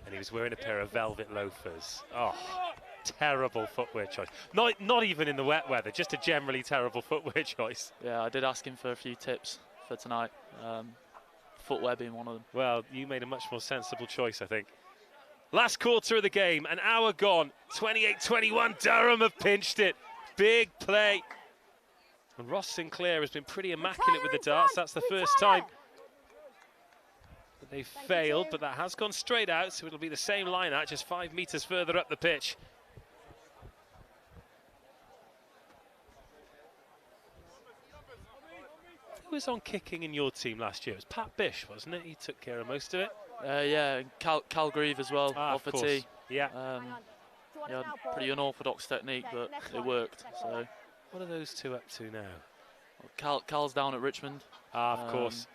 and he was wearing a pair of velvet loafers. Oh, terrible footwear choice. Not even in the wet weather, just a generally terrible footwear choice. Yeah, I did ask him for a few tips for tonight, footwear being one of them. Well, you made a much more sensible choice, I think. Last quarter of the game, an hour gone, 28-21, Durham have pinched it. Big play. And Ross Sinclair has been pretty immaculate with the darts. That's the first time that they've failed, but that has gone straight out, so it'll be the same line out, just 5 meters further up the pitch. Who was on kicking in your team last year? It was Pat Bish, wasn't it? He took care of most of it. Yeah, and Cal Grieve as well, off the tee. Yeah. Yeah, pretty unorthodox technique, but it worked. So, what are those two up to now? Well, Cal's down at Richmond. Of course.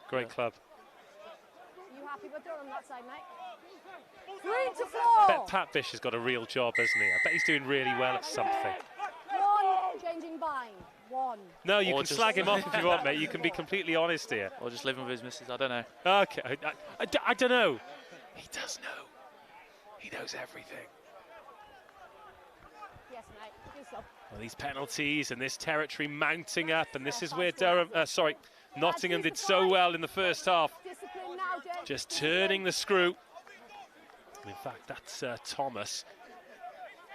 Great club. You happy with Durham that side, mate? 3 to 4. Bet Pat Bish has got a real job, hasn't he? I bet he's doing really well at something. 1, changing bind. 1. No, you can slag him off if you want, mate. You can be completely honest here. Or just living with his missus, I don't know. Okay, I don't know. He does know. He knows everything. Yes, mate. Do so. Well, these penalties and this territory mounting up, and this is where Nottingham did so well in the first half. Just turning the screw. In fact, that's Thomas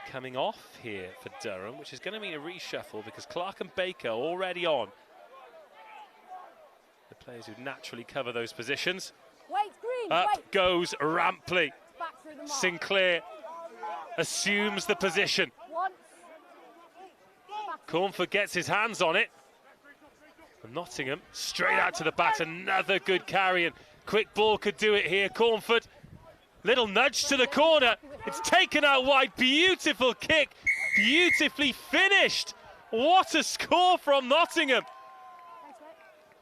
coming off here for Durham, which is going to mean a reshuffle because Clark and Baker are already on. The players who naturally cover those positions. Wait, Green, Up wait. goes Rampley. Sinclair assumes the position. Cornford gets his hands on it. And Nottingham straight out to the bat, another good carry, and quick ball could do it here. Cornford, little nudge to the corner. It's taken out wide, beautiful kick, beautifully finished. What a score from Nottingham.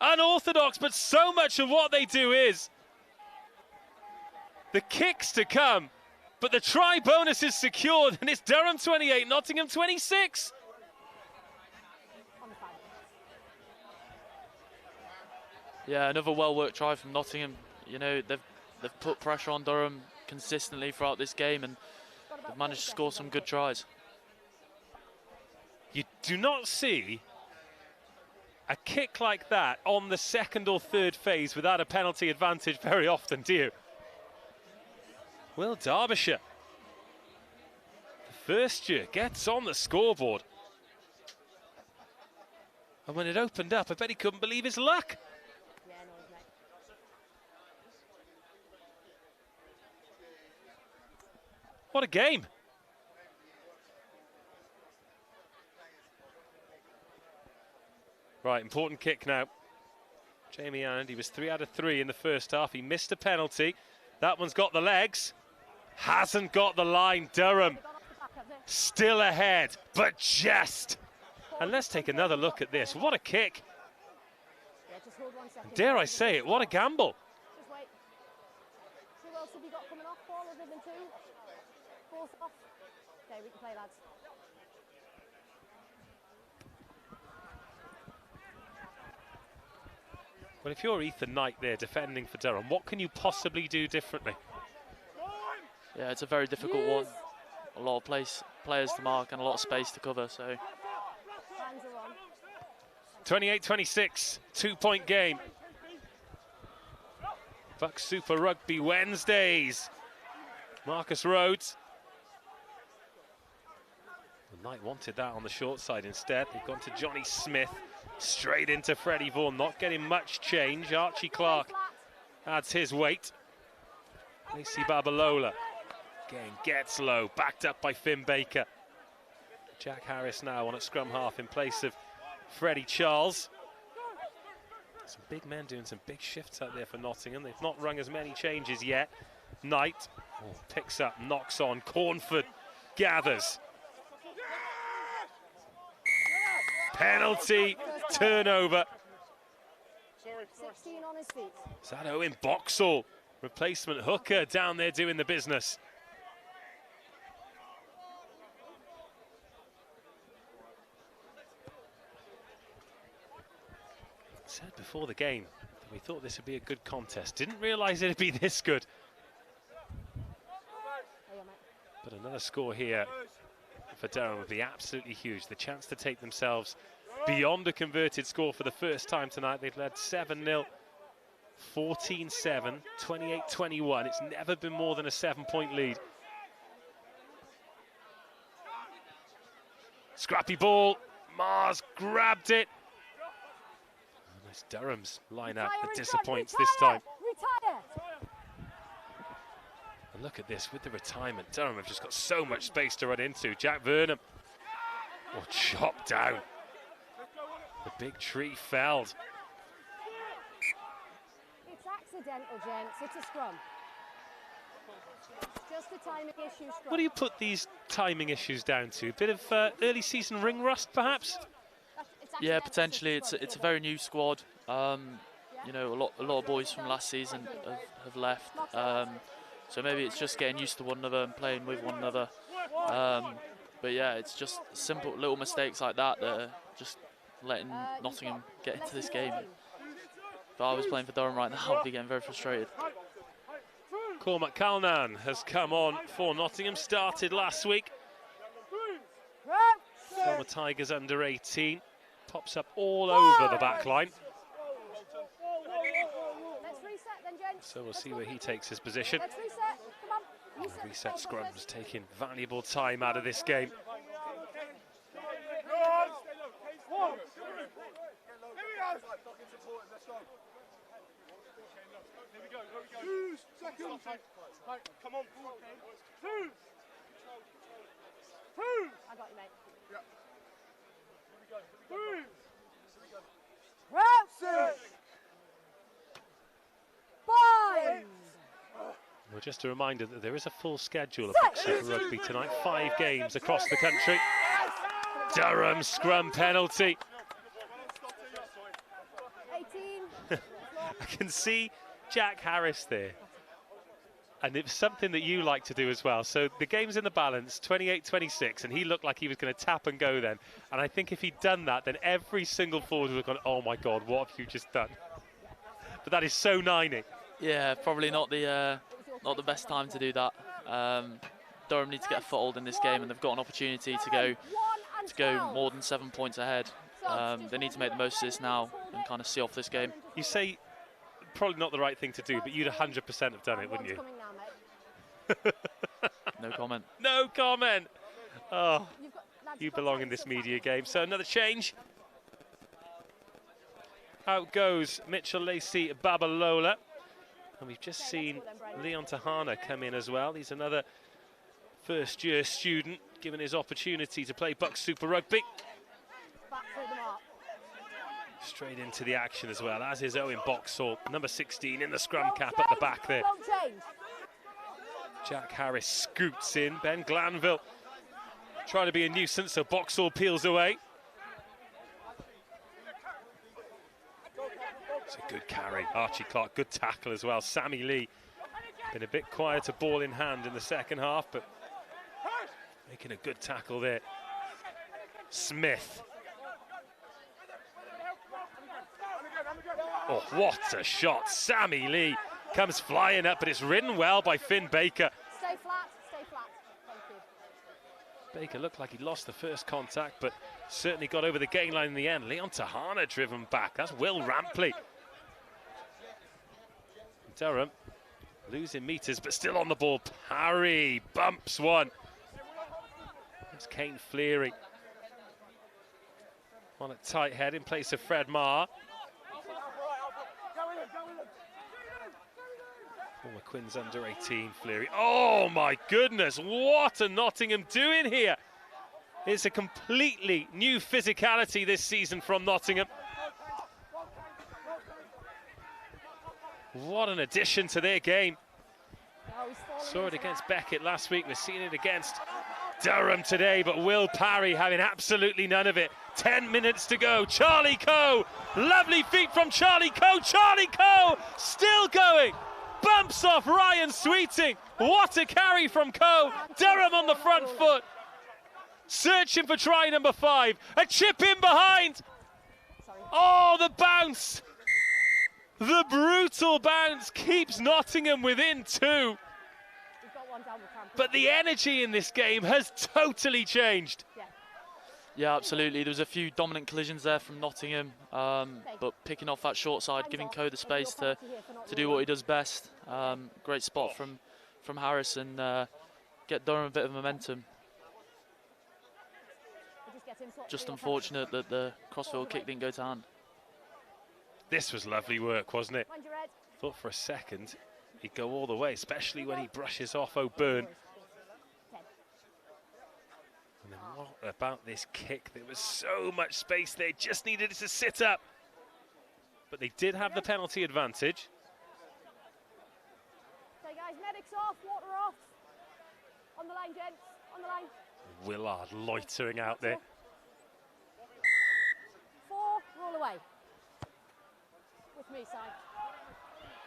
Unorthodox, but so much of what they do is the kicks to come, but the try bonus is secured, and it's Durham 28, Nottingham 26. Yeah, another well-worked try from Nottingham. You know, they've put pressure on Durham consistently throughout this game, and they've managed to score some good tries. You do not see a kick like that on the second or third phase without a penalty advantage very often, do you? Will Derbyshire, the first year, gets on the scoreboard. And when it opened up, I bet he couldn't believe his luck. Yeah, no, mate. What a game. Right, important kick now. Jamie Anand, he was 3 out of 3 in the first half. He missed a penalty. That one's got the legs. Hasn't got the line. Durham still ahead, but just. And let's take another look at this. What a kick. Yeah, just hold 1 second. Dare I say it, what a gamble. Just wait. Who else have you got coming off, Paul, other than 2? 4th off. Okay, we can play, lads. Well, if you're Ethan Knight there defending for Durham, what can you possibly do differently? Yeah, it's a very difficult one. A lot of players to mark and a lot of space to cover, so. Hands are on. 28-26, 2-point game. BUCS Super Rugby Wednesdays. Marcus Rhodes. Well, Knight wanted that on the short side instead. They've gone to Johnny Smith. Straight into Freddie Vaughan, not getting much change. Archie Clark adds his weight. Lacey Babalola again gets low, backed up by Finn Baker. Jack Harris now on at scrum half in place of Freddie Charles. Some big men doing some big shifts out there for Nottingham. They've not rung as many changes yet. Knight picks up, knocks on. Cornford gathers. Penalty, turnover. 16 on his feet. Is that Owen Boxall, replacement hooker down there doing the business? Said before the game that we thought this would be a good contest. Didn't realise it'd be this good. But another score here for Durham would be absolutely huge. The chance to take themselves beyond a converted score for the first time tonight. They've led 7-0, 14-7, 28-21. It's never been more than a 7-point lead. Scrappy ball. Mars grabbed it. And it's Durham's lineup that disappoints this time. Retire. And look at this, with the retirement, Durham have just got so much space to run into. Jack Burnham, chopped down. The big tree felled. It's accidental, gents. It's a scrum. Just a timing issue. Scrum. What do you put these timing issues down to? A bit of early season ring rust, perhaps? Yeah, potentially. It's a very new squad. You know, a lot of boys from last season have left. So maybe it's just getting used to one another and playing with one another. But yeah, it's just simple little mistakes like that that are just letting Nottingham get into this game. If I was playing for Durham right now, I'd be getting very frustrated. Cormac Calnan has come on for Nottingham, started last week. Former Tigers under 18, pops up all over the back line. So we'll see where he takes his position. Let's reset. Come on. Reset scrums taking valuable time out of this game. Come on, two. I got you, mate. Yeah. Well, just a reminder that there is a full schedule of Super Rugby tonight. 5 games across the country. Durham scrum penalty. 18. I can see Jack Harris there. And it's something that you like to do as well. So the game's in the balance, 28-26, and he looked like he was going to tap and go then. And I think if he'd done that, then every single forward would have gone, oh my God, what have you just done? But that is so 90. Yeah, probably not the best time to do that. Durham need to get a foothold in this game, and they've got an opportunity to go more than 7 points ahead. They need to make the most of this now and kind of see off this game. You say probably not the right thing to do, but you'd 100% have done it, wouldn't you? No comment. No comment. Oh, you belong in this media game. So another change. Out goes Mitchell Lacey Babalola. And we've just seen Leon Tahana come in as well. He's another first-year student, given his opportunity to play BUCS Super Rugby. Straight into the action as well, as is Owen Boxall, number 16 in the scrum cap at the back there. Jack Harris scoots in. Ben Glanville trying to be a nuisance, so Boxall peels away. It's a good carry. Archie Clark, good tackle as well. Sammy Lee, been a bit quieter ball in hand in the second half, but making a good tackle there. Smith. Oh, what a shot. Sammy Lee comes flying up, but it's ridden well by Finn Baker. Stay flat, stay flat. Thank you. Baker looked like he lost the first contact, but certainly got over the gain line in the end. Leon Tahana driven back. That's Will Rampley. Durham losing meters, but still on the ball. Parry bumps one. That's Kane Fleary on a tight head in place of Fred Marr. Former Quins under 18, Fleary. Oh my goodness, what are Nottingham doing here? It's a completely new physicality this season from Nottingham. What an addition to their game. Saw it against Beckett last week, we're seeing it against Durham today, but Will Parry having absolutely none of it. 10 minutes to go. Charlie Coe, lovely feet from Charlie Coe. Charlie Coe still going. Bumps off Ryan Sweeting. What a carry from Coe. Durham on the front foot. Searching for try number 5. A chip in behind. Oh, the bounce. The brutal bounce keeps Nottingham within 2. But the energy in this game has totally changed. Yeah, absolutely. There was a few dominant collisions there from Nottingham, but picking off that short side, giving Coe the space to do what he does best. Great spot from Harris and get Durham a bit of momentum. Just unfortunate that the crossfield kick didn't go to hand. This was lovely work, wasn't it? Thought for a second he'd go all the way, especially when he brushes off O'Byrne. And then what about this kick? There was so much space there, just needed it to sit up. But they did have the penalty advantage. Okay guys, medics off, water off. On the line, gents, on the line. Willard loitering out there. 4, roll away. With me, Si.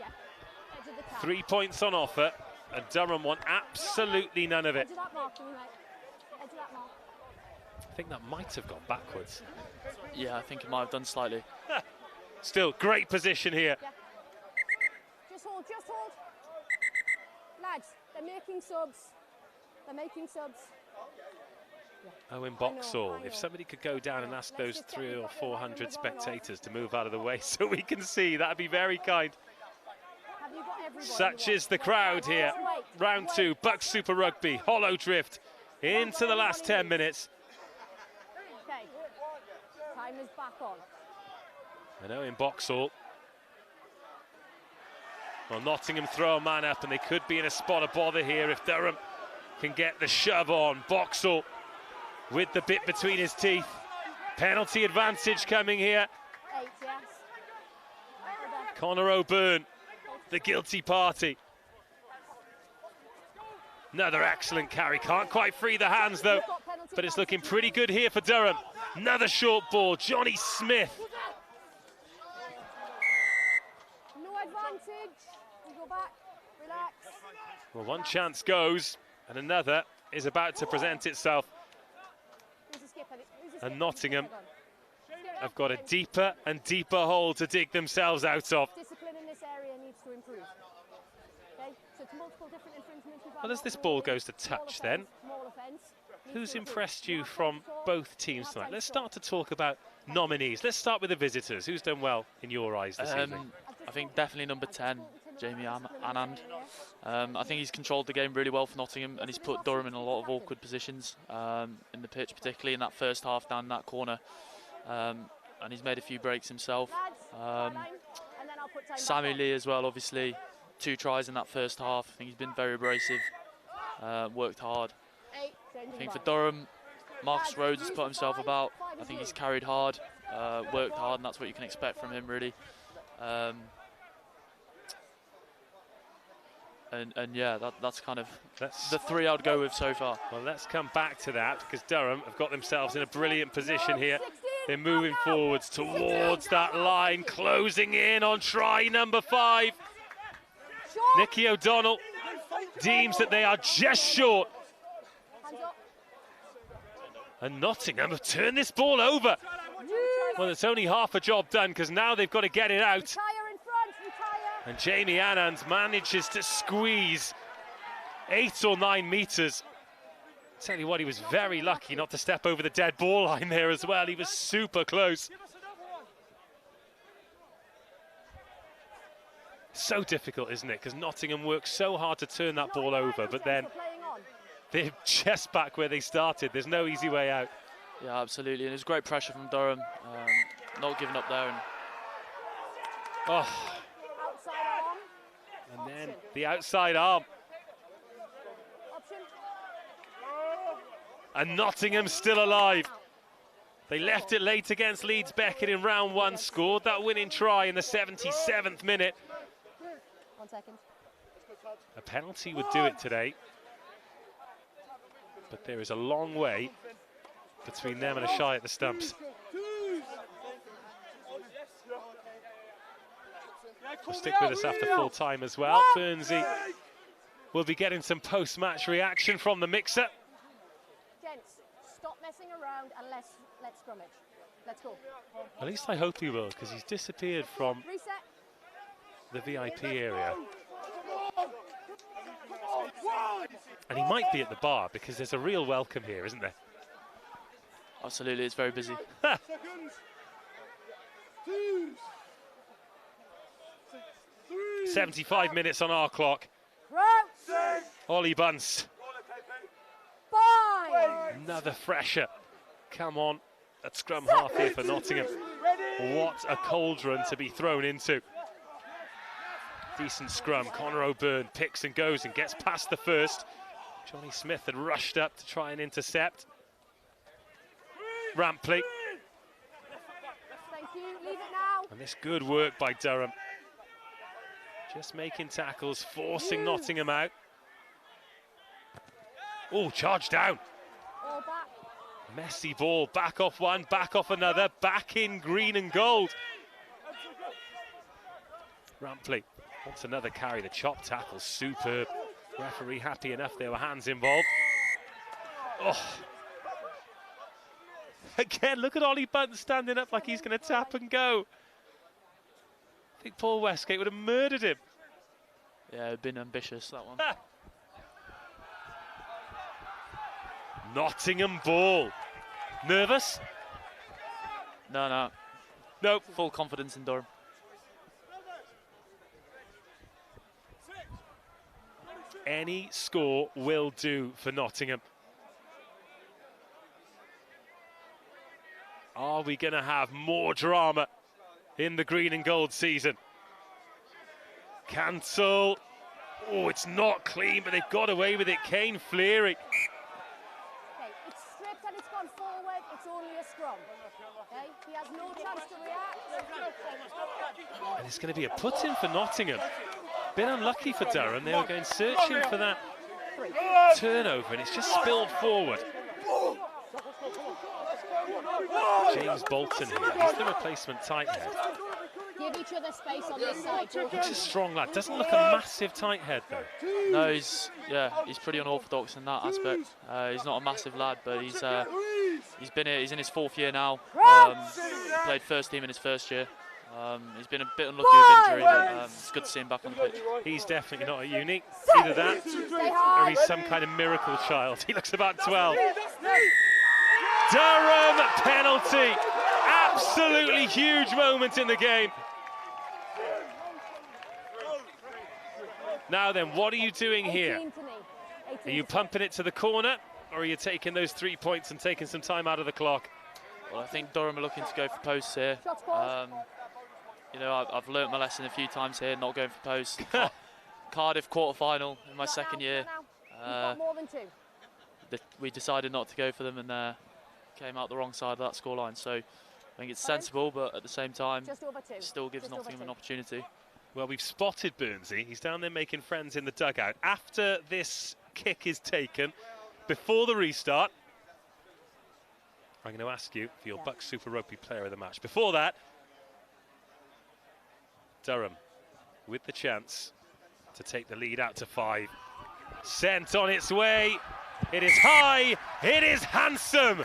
Yeah, edge of the tap. 3 points on offer, and Durham want absolutely none of it. Edge of that mark, mate. Edge of that mark. I think that might have gone backwards. Yeah, I think it might have done slightly. Still, great position here. Yeah. Just hold, just hold. Lads, they're making subs. They're making subs. Yeah. Owen Boxall, if somebody could go down and ask those 300 or 400 spectators to move out of the way so we can see, that'd be very kind. Such is the crowd here. Round 2, BUCS Super Rugby, Hollow Drift, into the last 10 minutes. Okay, time is back on. And Owen Boxall. Well, Nottingham throw a man up and they could be in a spot of bother here if Durham can get the shove on. Boxall with the bit between his teeth. Penalty advantage coming here. 8, yes. Connor O'Byrne, the guilty party. Another excellent carry. Can't quite free the hands though, but it's looking pretty good here for Durham. Another short ball. Johnny Smith. No advantage. You go back. Relax. Well, one chance goes, and another is about to present itself. And Nottingham have got a deeper and deeper hole to dig themselves out of. Discipline in this area needs to improve. Okay, so it's multiple different infringements. Well, as this ball goes to touch then, who's impressed you from both teams tonight? Let's start to talk about nominees. Let's start with the visitors. Who's done well in your eyes this evening? I think definitely number 10, Jamie Anand. I think he's controlled the game really well for Nottingham, and he's put Durham in a lot of awkward positions in the pitch, particularly in that first half down that corner. And he's made a few breaks himself. Sammy Lee as well, obviously, 2 tries in that first half. I think he's been very abrasive, worked hard. I think for Durham, Marcus Rhodes has put himself about. I think he's carried hard, worked hard, and that's what you can expect from him, really. And yeah, that's kind of the 3 I'd go with so far. Well, let's come back to that, because Durham have got themselves in a brilliant position here. They're moving forwards towards that line, closing in on try number 5. Nicky O'Donnell deems that they are just short. And Nottingham have turned this ball over. Well, it's only half a job done, because now they've got to get it out. And Jamie Anand manages to squeeze 8 or 9 metres. Tell you what, he was very lucky not to step over the dead ball line there as well. He was super close. So difficult, isn't it? Because Nottingham worked so hard to turn that ball over, but then they're just back where they started. There's no easy way out. Yeah, absolutely. And it was great pressure from Durham, not giving up there. And then the outside arm. And Nottingham still alive. They left it late against Leeds Beckett in round 1, scored that winning try in the 77th minute. 1 second. A penalty would do it today. But there is a long way between them and a shy at the stumps. We'll stick with us after full time as well. Burnsy will be getting some post-match reaction from the mixer. Gents, stop messing around and let's scrummage. Let's go. At least I hope he will, because he's disappeared from the VIP area. And he might be at the bar, because there's a real welcome here, isn't there? Absolutely, it's very busy. 75 minutes on our clock. Ollie Bunce. Another fresher. Come on, at scrum half here for Nottingham. What a cauldron to be thrown into. Decent scrum. Conor O'Byrne picks and goes and gets past the first. Johnny Smith had rushed up to try and intercept. Rampley. Thank you. Leave it now. And this good work by Durham. Just making tackles, forcing Nottingham out. Oh, charge down. All back. Messy ball, back off one, back off another, back in green and gold. Rampley wants another carry, the chop tackle, superb. Referee happy enough there were hands involved. Oh. Again, look at Ollie Bunce standing up like he's going to tap and go. I think Paul Westgate would have murdered him. Yeah, it'd been ambitious, that one. Nottingham ball. Nervous? No. Nope. Full confidence in Durham. Any score will do for Nottingham. Are we going to have more drama in the green and gold season? Cancel. Oh, it's not clean, but they've got away with it. Kane Fleary. Okay, it's stripped and it's gone forward. It's only a scrum. Okay, he has no chance to react. And it's going to be a put-in for Nottingham. Been unlucky for Durham. They were going searching for that turnover, and it's just spilled forward. James Bolton here. He's the replacement tight head. Give each other space on this side. He's a strong lad. Doesn't look a massive tight head though. No, he's pretty unorthodox in that aspect. He's not a massive lad, but he's been here. He's in his 4th year now. Played first team in his first year. He's been a bit unlucky with injury, but it's good to see him back on the pitch. He's definitely not a unique. Either that, or he's some kind of miracle child. He looks about 12. Durham penalty. Absolutely huge moment in the game. Now then, what are you doing here? 18 to me. 18 Are you to pumping it to the corner, or are you taking those 3 points and taking some time out of the clock? Well, I think Durham are looking to go for posts here. Shots called. You know, I've learnt my lesson a few times here, not going for posts. Cardiff quarter-final in my second year. You've got more than 2. We decided not to go for them and came out the wrong side of that scoreline. So I think it's sensible, but at the same time, Just over 2. still gives Just over Nottingham 2. an opportunity. Well, we've spotted Burnsy. He's down there making friends in the dugout. After this kick is taken, before the restart, I'm going to ask you for your BUCS Super Rugby Player of the Match. Before that, Durham with the chance to take the lead out to 5. Sent on its way. It is high. It is handsome.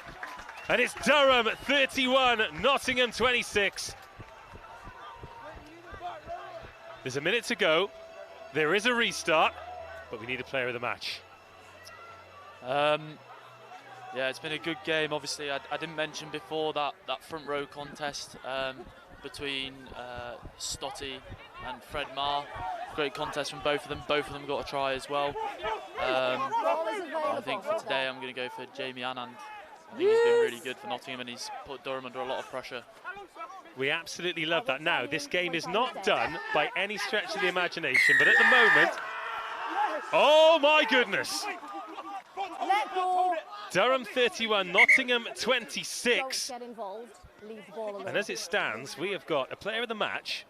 And it's Durham 31, Nottingham 26. There's a minute to go. There is a restart, but we need a player of the match. Yeah, it's been a good game. Obviously, I didn't mention before that front row contest between Stotty and Fred Marr. Great contest from both of them. Both of them got a try as well. I think for today, I'm going to go for Jamie Anand. I think he's been really good for Nottingham, and he's put Durham under a lot of pressure. We absolutely love that. Now, this game is not done by any stretch of the imagination, but at the moment, oh my goodness! Durham 31, Nottingham 26. And as it stands, we have got a player of the match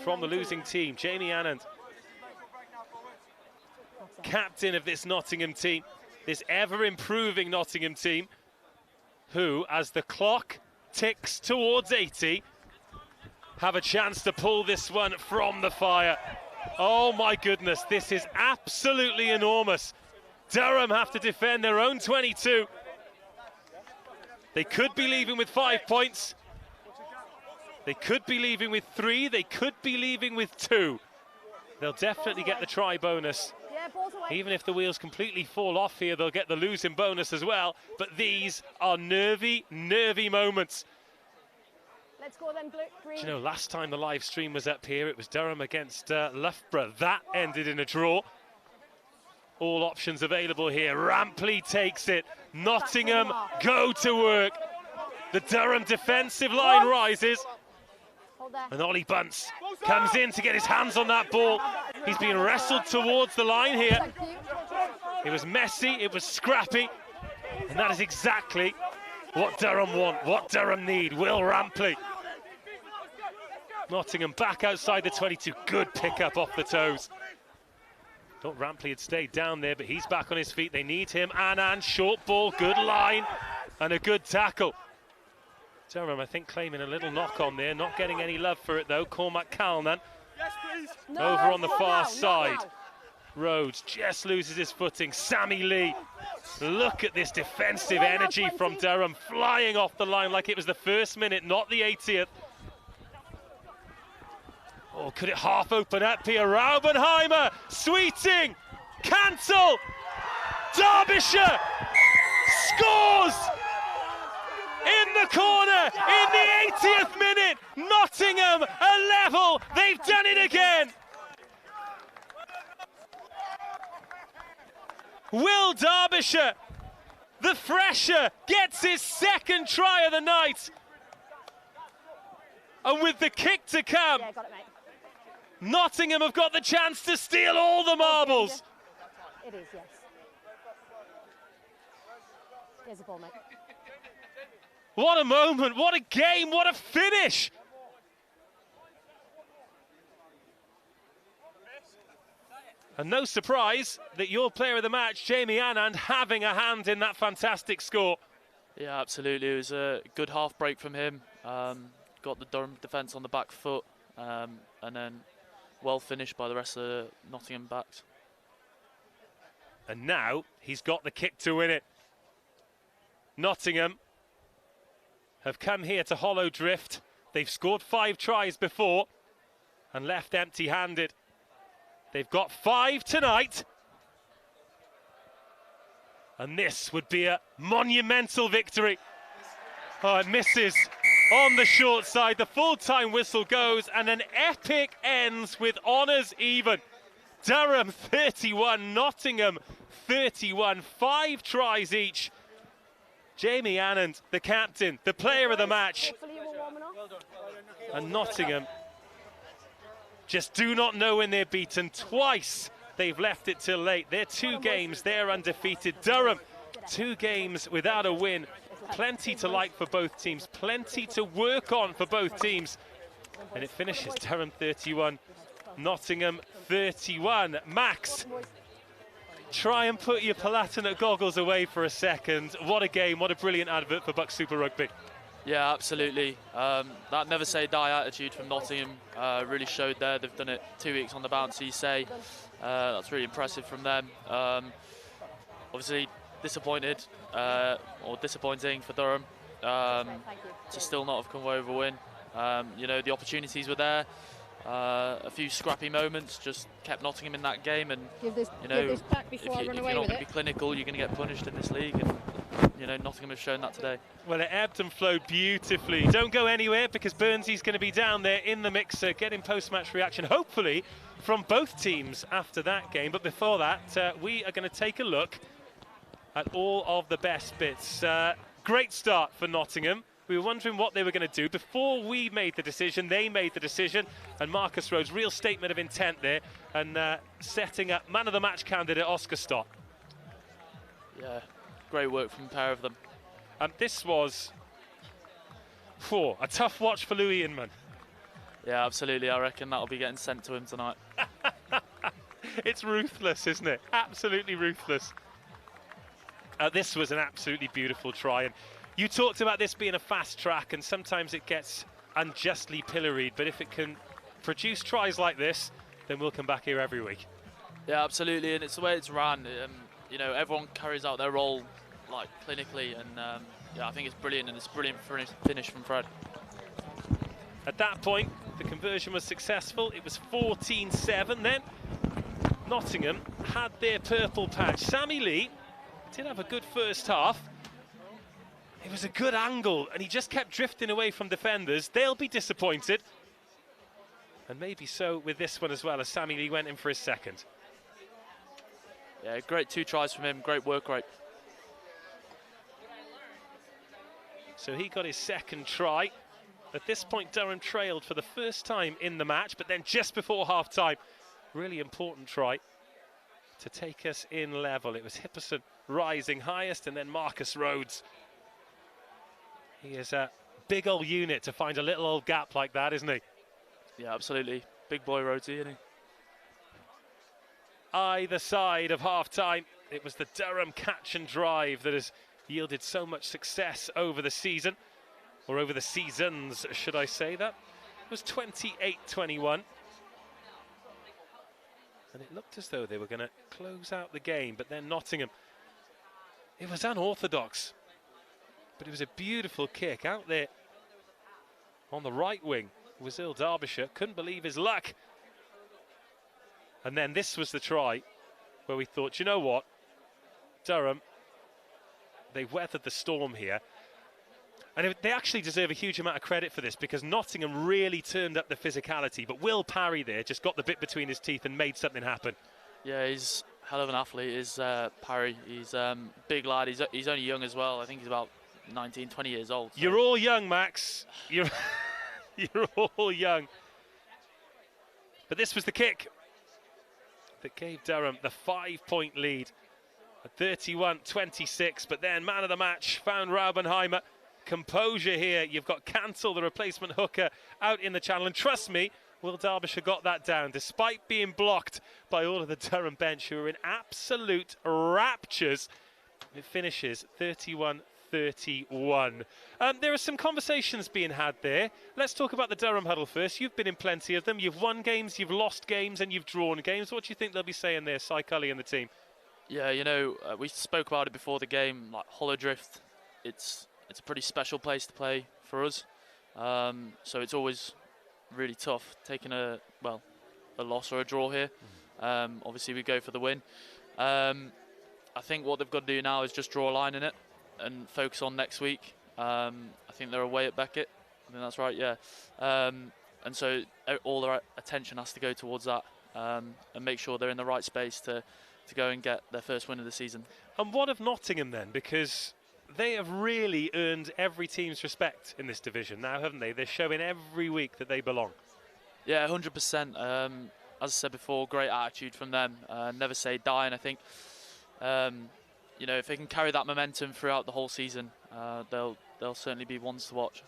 from the losing team, Jamie Anand, captain of this Nottingham team, this ever-improving Nottingham team, who, as the clock ticks towards 80, have a chance to pull this one from the fire. Oh my goodness, this is absolutely enormous. Durham have to defend their own 22. They could be leaving with 5 points. They could be leaving with 3. They could be leaving with 2. They'll definitely get the try bonus. Even if the wheels completely fall off here, they'll get the losing bonus as well. But these are nervy, nervy moments. Let's go then, green. Do you know, last time the live stream was up here, it was Durham against Loughborough. That ended in a draw. All options available here. Rampley takes it. Nottingham go to work. The Durham defensive line rises. And Ollie Bunce comes in to get his hands on that ball. He's being wrestled towards the line here. It was messy, it was scrappy. And that is exactly what Durham want, what Durham need. Will Rampley. Nottingham back outside the 22. Good pick-up off the toes. Thought Rampley had stayed down there, but he's back on his feet. They need him. Anand, short ball, good line, and a good tackle. Durham, I think, claiming a little knock on there. Not getting any love for it, though. Cormac Calnan over on the far side. Rhodes just loses his footing. Sammy Lee. Look at this defensive energy from Durham, flying off the line like it was the first minute, not the 80th. Oh, could it half open up here? Raubenheimer, Sweeting, cancel! Derbyshire scores! In the corner, in the 80th minute, Nottingham are level, they've done it again! Will Derbyshire, the fresher, gets his second try of the night. And with the kick to come, Yeah, got it, mate. Nottingham have got the chance to steal all the marbles. It is, yes. Here's the ball, mate. What a moment, what a game, what a finish. And no surprise that your player of the match, Jamie Anand, having a hand in that fantastic score. Yeah, absolutely. It was a good half break from him. Got the Durham defence on the back foot, and then well finished by the rest of the Nottingham backs. And now he's got the kick to win it. Nottingham have come here to hollow drift. They've scored 5 tries before and left empty-handed. They've got 5 tonight. And this would be a monumental victory. Oh, it misses on the short side. The full-time whistle goes and an epic ends with honours even. Durham 31, Nottingham 31, 5 tries each. Jamie Annand, the captain, the player of the match. And Nottingham just do not know when they're beaten. Twice they've left it till late. They're 2 games, they're undefeated. Durham, 2 games without a win. Plenty to like for both teams, plenty to work on for both teams. And it finishes Durham 31, Nottingham 31. Max, try and put your palatinate goggles away for a second. What a game, what a brilliant advert for BUCS Super Rugby. Yeah, absolutely. That never say die attitude from Nottingham really showed there. They've done it 2 weeks on the bounce, you say. That's really impressive from them. Obviously disappointed, or disappointing for Durham to still not have come away with a win. You know, the opportunities were there. A few scrappy moments just kept Nottingham in that game, and you know, if you're not going to be clinical, you're going to get punished in this league, and you know, Nottingham has shown that today. Well, it ebbed and flowed beautifully. Don't go anywhere, because Burnsy's going to be down there in the mixer, getting post-match reaction, hopefully from both teams after that game. But before that, we are going to take a look at all of the best bits. Great start for Nottingham. We were wondering what they were going to do. Before we made the decision, they made the decision. And Marcus Rhodes, real statement of intent there. And setting up man of the match candidate Oscar Stott. Yeah, great work from a pair of them. This was a tough watch for Louis Inman. Yeah, absolutely. I reckon that'll be getting sent to him tonight. It's ruthless, isn't it? Absolutely ruthless. This was an absolutely beautiful try. And you talked about this being a fast track, and sometimes it gets unjustly pilloried, but if it can produce tries like this, then we'll come back here every week. Yeah, absolutely, and it's the way it's run. You know, everyone carries out their role like clinically, and yeah, I think it's brilliant, and it's a brilliant finish from Fred. At that point, the conversion was successful. It was 14-7 then. Nottingham had their purple patch. Sammy Lee did have a good first half. It was a good angle, and he just kept drifting away from defenders. They'll be disappointed. And maybe so with this one as well, as Sammy Lee went in for his second. Yeah, great 2 tries from him, great work rate. So he got his second try. At this point, Durham trailed for the first time in the match, but then just before half-time, really important try to take us in level. It was Hipperson rising highest, and then Marcus Rhodes. He is a big old unit to find a little old gap like that, isn't he? Yeah, absolutely. Big boy Rhodesy, isn't he? Either side of half-time, it was the Durham catch and drive that has yielded so much success over the season, or over the seasons, should I say that? It was 28-21. And it looked as though they were going to close out the game, but then Nottingham, it was unorthodox. But it was a beautiful kick out there on the right wing. Wazil Derbyshire couldn't believe his luck. And then this was the try where we thought, you know what? Durham, they weathered the storm here. And they actually deserve a huge amount of credit for this, because Nottingham really turned up the physicality. But Will Parry there just got the bit between his teeth and made something happen. Yeah, he's a hell of an athlete, is Parry. He's a big lad. He's only young as well. I think he's about 19, 20 years old. So. You're all young, Max. You're all young. But this was the kick that gave Durham the 5-point lead at 31-26. But then man of the match found Raubenheimer. Composure here. You've got Cancel, the replacement hooker, out in the channel. And trust me, Will Derbyshire got that down, despite being blocked by all of the Durham bench, who are in absolute raptures. It finishes 31-31. There are some conversations being had there. Let's talk about the Durham huddle first. You've been in plenty of them. You've won games, you've lost games, and you've drawn games. What do you think they'll be saying there, Cy Cully and the team? Yeah, you know, we spoke about it before the game, like Hollowdrift. It's a pretty special place to play for us. So it's always really tough taking a loss or a draw here. Obviously, we go for the win. I think what they've got to do now is just draw a line in it and focus on next week. I think they're away at Beckett. I think that's right, yeah. And so all their attention has to go towards that. and make sure they're in the right space to go and get their first win of the season. And what of Nottingham then? Because they have really earned every team's respect in this division now, haven't they? They're showing every week that they belong. Yeah, 100%. As I said before, great attitude from them. Never say die, and I think you know, if they can carry that momentum throughout the whole season, they'll certainly be ones to watch.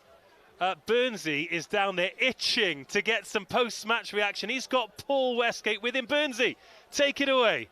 Burnsy is down there itching to get some post-match reaction. He's got Paul Westgate with him. Burnsy, take it away.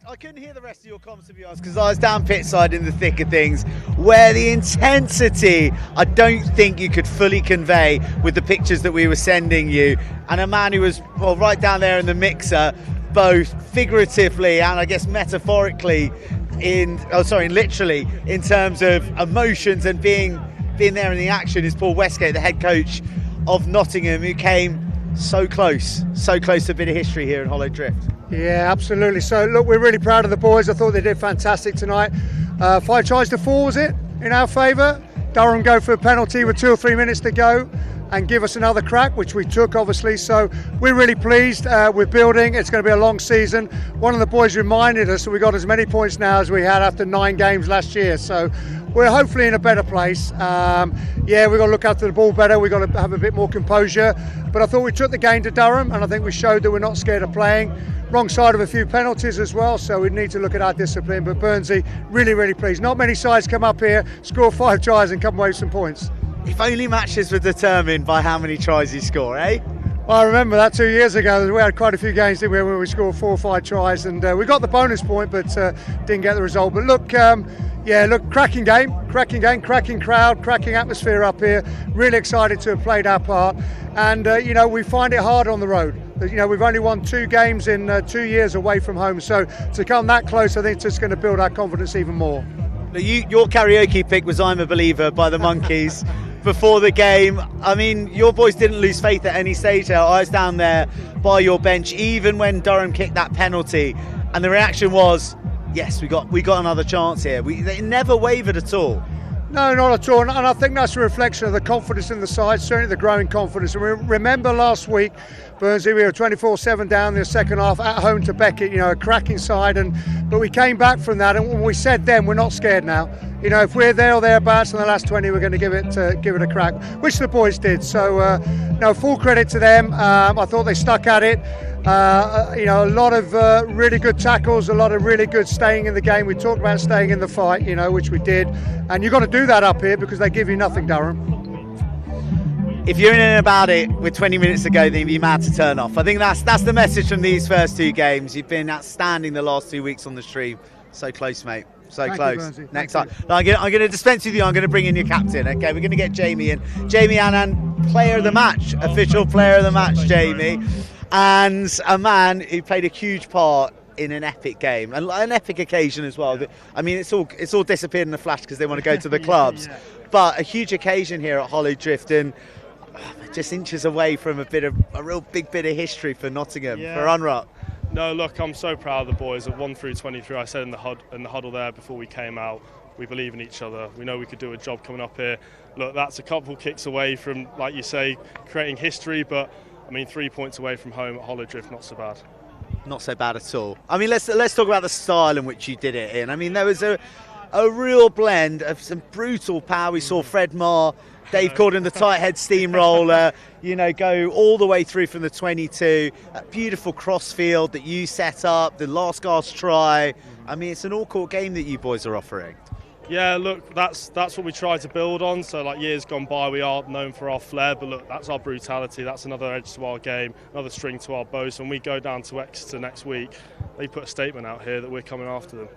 I couldn't hear the rest of your comments, to be honest, because I was down pit side in the thick of things, where the intensity I don't think you could fully convey with the pictures that we were sending you. And a man who was, well, right down there in the mixer, both figuratively and I guess metaphorically, literally, in terms of emotions and being there in the action, is Paul Westgate, the head coach of Nottingham, who came so close to a bit of history here in Hollow Drift. Yeah, absolutely. So look, we're really proud of the boys. I thought they did fantastic tonight. 5 tries to 4, was it, in our favour? Durham go for a penalty with 2 or 3 minutes to go and give us another crack, which we took, obviously. So we're really pleased with building. It's going to be a long season. One of the boys reminded us that we got as many points now as we had after 9 games last year. So we're hopefully in a better place. Yeah, we've got to look after the ball better. We've got to have a bit more composure. But I thought we took the game to Durham, and I think we showed that we're not scared of playing. Wrong side of a few penalties as well, so we need to look at our discipline. But Burnsy, really, really pleased. Not many sides come up here, score 5 tries and come away with some points. If only matches were determined by how many tries you score, eh? Well, I remember that 2 years ago. We had quite a few games, didn't we, where we scored 4 or 5 tries, and we got the bonus point, but didn't get the result. But look, yeah, look, cracking game, cracking crowd, cracking atmosphere up here. Really excited to have played our part, and you know, we find it hard on the road. You know, we've only won 2 games in 2 years away from home, so to come that close, I think it's just going to build our confidence even more. Your karaoke pick was "I'm a Believer" by the Monkeys. Before the game, I mean, your boys didn't lose faith at any stage there. I was down there by your bench, even when Durham kicked that penalty, and the reaction was, yes, we got another chance here. They never wavered at all. No, not at all, and I think that's a reflection of the confidence in the side, certainly the growing confidence. And remember last week, Burnsy, we were 24-7 down in the second half at home to Beckett, you know, a cracking side, but we came back from that, and when we said then, we're not scared now. You know, if we're there or thereabouts in the last 20, we're going to give it a crack, which the boys did. So, no, full credit to them. I thought they stuck at it. You know, a lot of really good tackles, a lot of really good staying in the game. We talked about staying in the fight, you know, which we did. And you've got to do that up here because they give you nothing, Durham. If you're in and about it with 20 minutes to go, then you'd be mad to turn off. I think that's the message from these first 2 games. You've been outstanding the last 2 weeks on the stream. So close, mate. So Thank close. You, Next time. No, I'm going to dispense with you. I'm going to bring in your captain. Okay, we're going to get Jamie in. Jamie Annan, player of the match, official player of the match, Jamie. And a man who played a huge part in an epic game, and an epic occasion as well. I mean, it's all disappeared in a flash because they want to go to the clubs. But a huge occasion here at Hollow Drift, and just inches away from a real big bit of history for Nottingham, for Unruck. No, look, I'm so proud of the boys. At 1 through 23, I said in the huddle there before we came out, we believe in each other. We know we could do a job coming up here. Look, that's a couple kicks away from, like you say, creating history, but I mean, 3 points away from home at Hollow Drift, not so bad. Not so bad at all. I mean, let's talk about the style in which you did it in. I mean, there was a real blend of some brutal power. We saw Fred Marr, Dave called him the tight head steamroller, you know, go all the way through from the 22. That beautiful crossfield that you set up, the last gasp try. I mean, it's an all-court game that you boys are offering. Yeah, look, that's what we try to build on. So, like years gone by, we are known for our flair, but look, that's our brutality. That's another edge to our game, another string to our bow. So when we go down to Exeter next week, they put a statement out here that we're coming after them.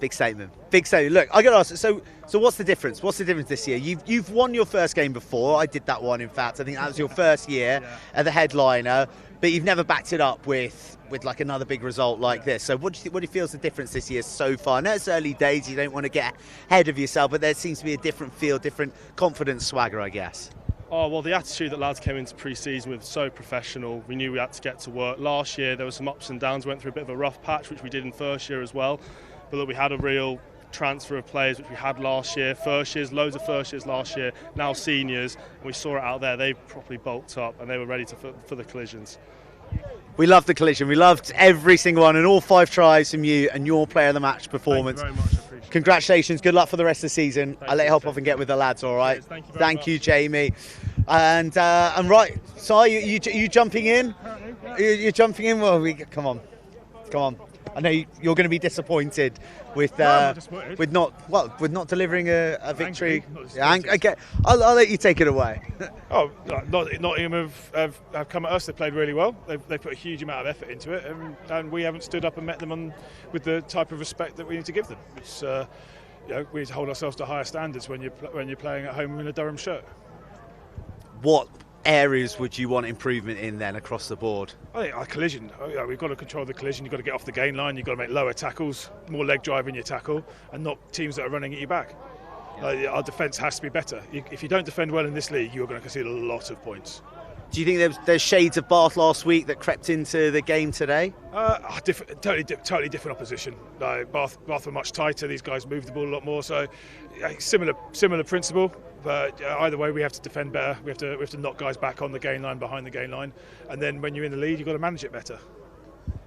Big statement. Big statement. Look, I got to ask. So what's the difference? What's the difference this year? You've won your first game before. I did that one. In fact, I think that was your first year as the headliner. But you've never backed it up with like another big result like this. So what do you feel is the difference this year so far? I know it's early days. You don't want to get ahead of yourself, but there seems to be a different feel, different confidence, swagger, I guess. Oh, well, the attitude that lads came into pre-season with was so professional. We knew we had to get to work. Last year, there were some ups and downs. We went through a bit of a rough patch, which we did in first year as well. But look, we had a real transfer of players which we had last year, first years, loads of first years last year, now seniors, and we saw it out there. They properly bulked up and they were ready for the collisions. We loved the collision. We loved every single one and all 5 tries from you and your player of the match performance. Thank you very much. I appreciate it. Congratulations. Good luck for the rest of the season. I'll let you hop off and get with the lads, all right? Cheers. Thank you very Thank much. you, Jamie. And right, Si, you jumping in? You're jumping in? Well, come on. I know you're going to be disappointed with not delivering a victory. Okay, I'll let you take it away. Nottingham have come at us. They played really well. They've put a huge amount of effort into it, and we haven't stood up and met them with the type of respect that we need to give them. It's we need to hold ourselves to higher standards when you're playing at home in a Durham shirt. What areas would you want improvement in then across the board? I think our collision. We've got to control the collision. You've got to get off the gain line. You've got to make lower tackles, more leg drive in your tackle, and not teams that are running at your back. Our defence has to be better. If you don't defend well in this league, you're going to concede a lot of points. Do you think there's shades of Bath last week that crept into the game today? Totally different opposition. Bath were much tighter. These guys moved the ball a lot more. So similar principle. But either way, we have to defend better. We have to knock guys back on the gain line, behind the gain line, and then when you're in the lead, you've got to manage it better.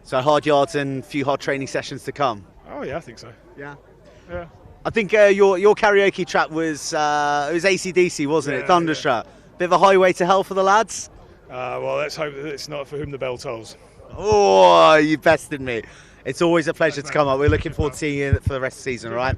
So hard yards and a few hard training sessions to come. Oh yeah, I think so. Yeah. Yeah. I think your karaoke track was it was AC/DC, wasn't it? Thunderstruck. Bit of a highway to hell for the lads. Well, let's hope that it's not for whom the bell tolls. Oh, you bested me. It's always a pleasure to come up. We're looking forward to seeing you for the rest of the season, right?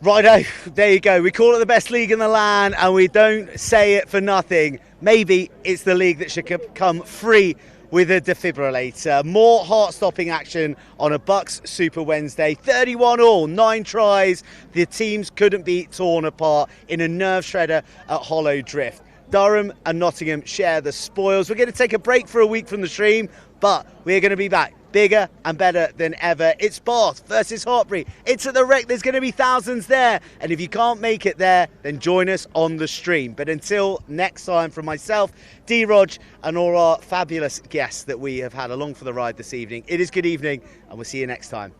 Righto, there you go. We call it the best league in the land, and we don't say it for nothing. Maybe it's the league that should come free with a defibrillator. More heart-stopping action on a BUCS Super Wednesday. 31-all, 9 tries. The teams couldn't be torn apart in a nerve shredder at Hollow Drift. Durham and Nottingham share the spoils. We're going to take a break for a week from the stream, but we're going to be back bigger and better than ever. It's Bath versus Hartpury. It's at the Rec. There's going to be thousands there. And if you can't make it there, then join us on the stream. But until next time, from myself, D-Rog, and all our fabulous guests that we have had along for the ride this evening, it is good evening, and we'll see you next time.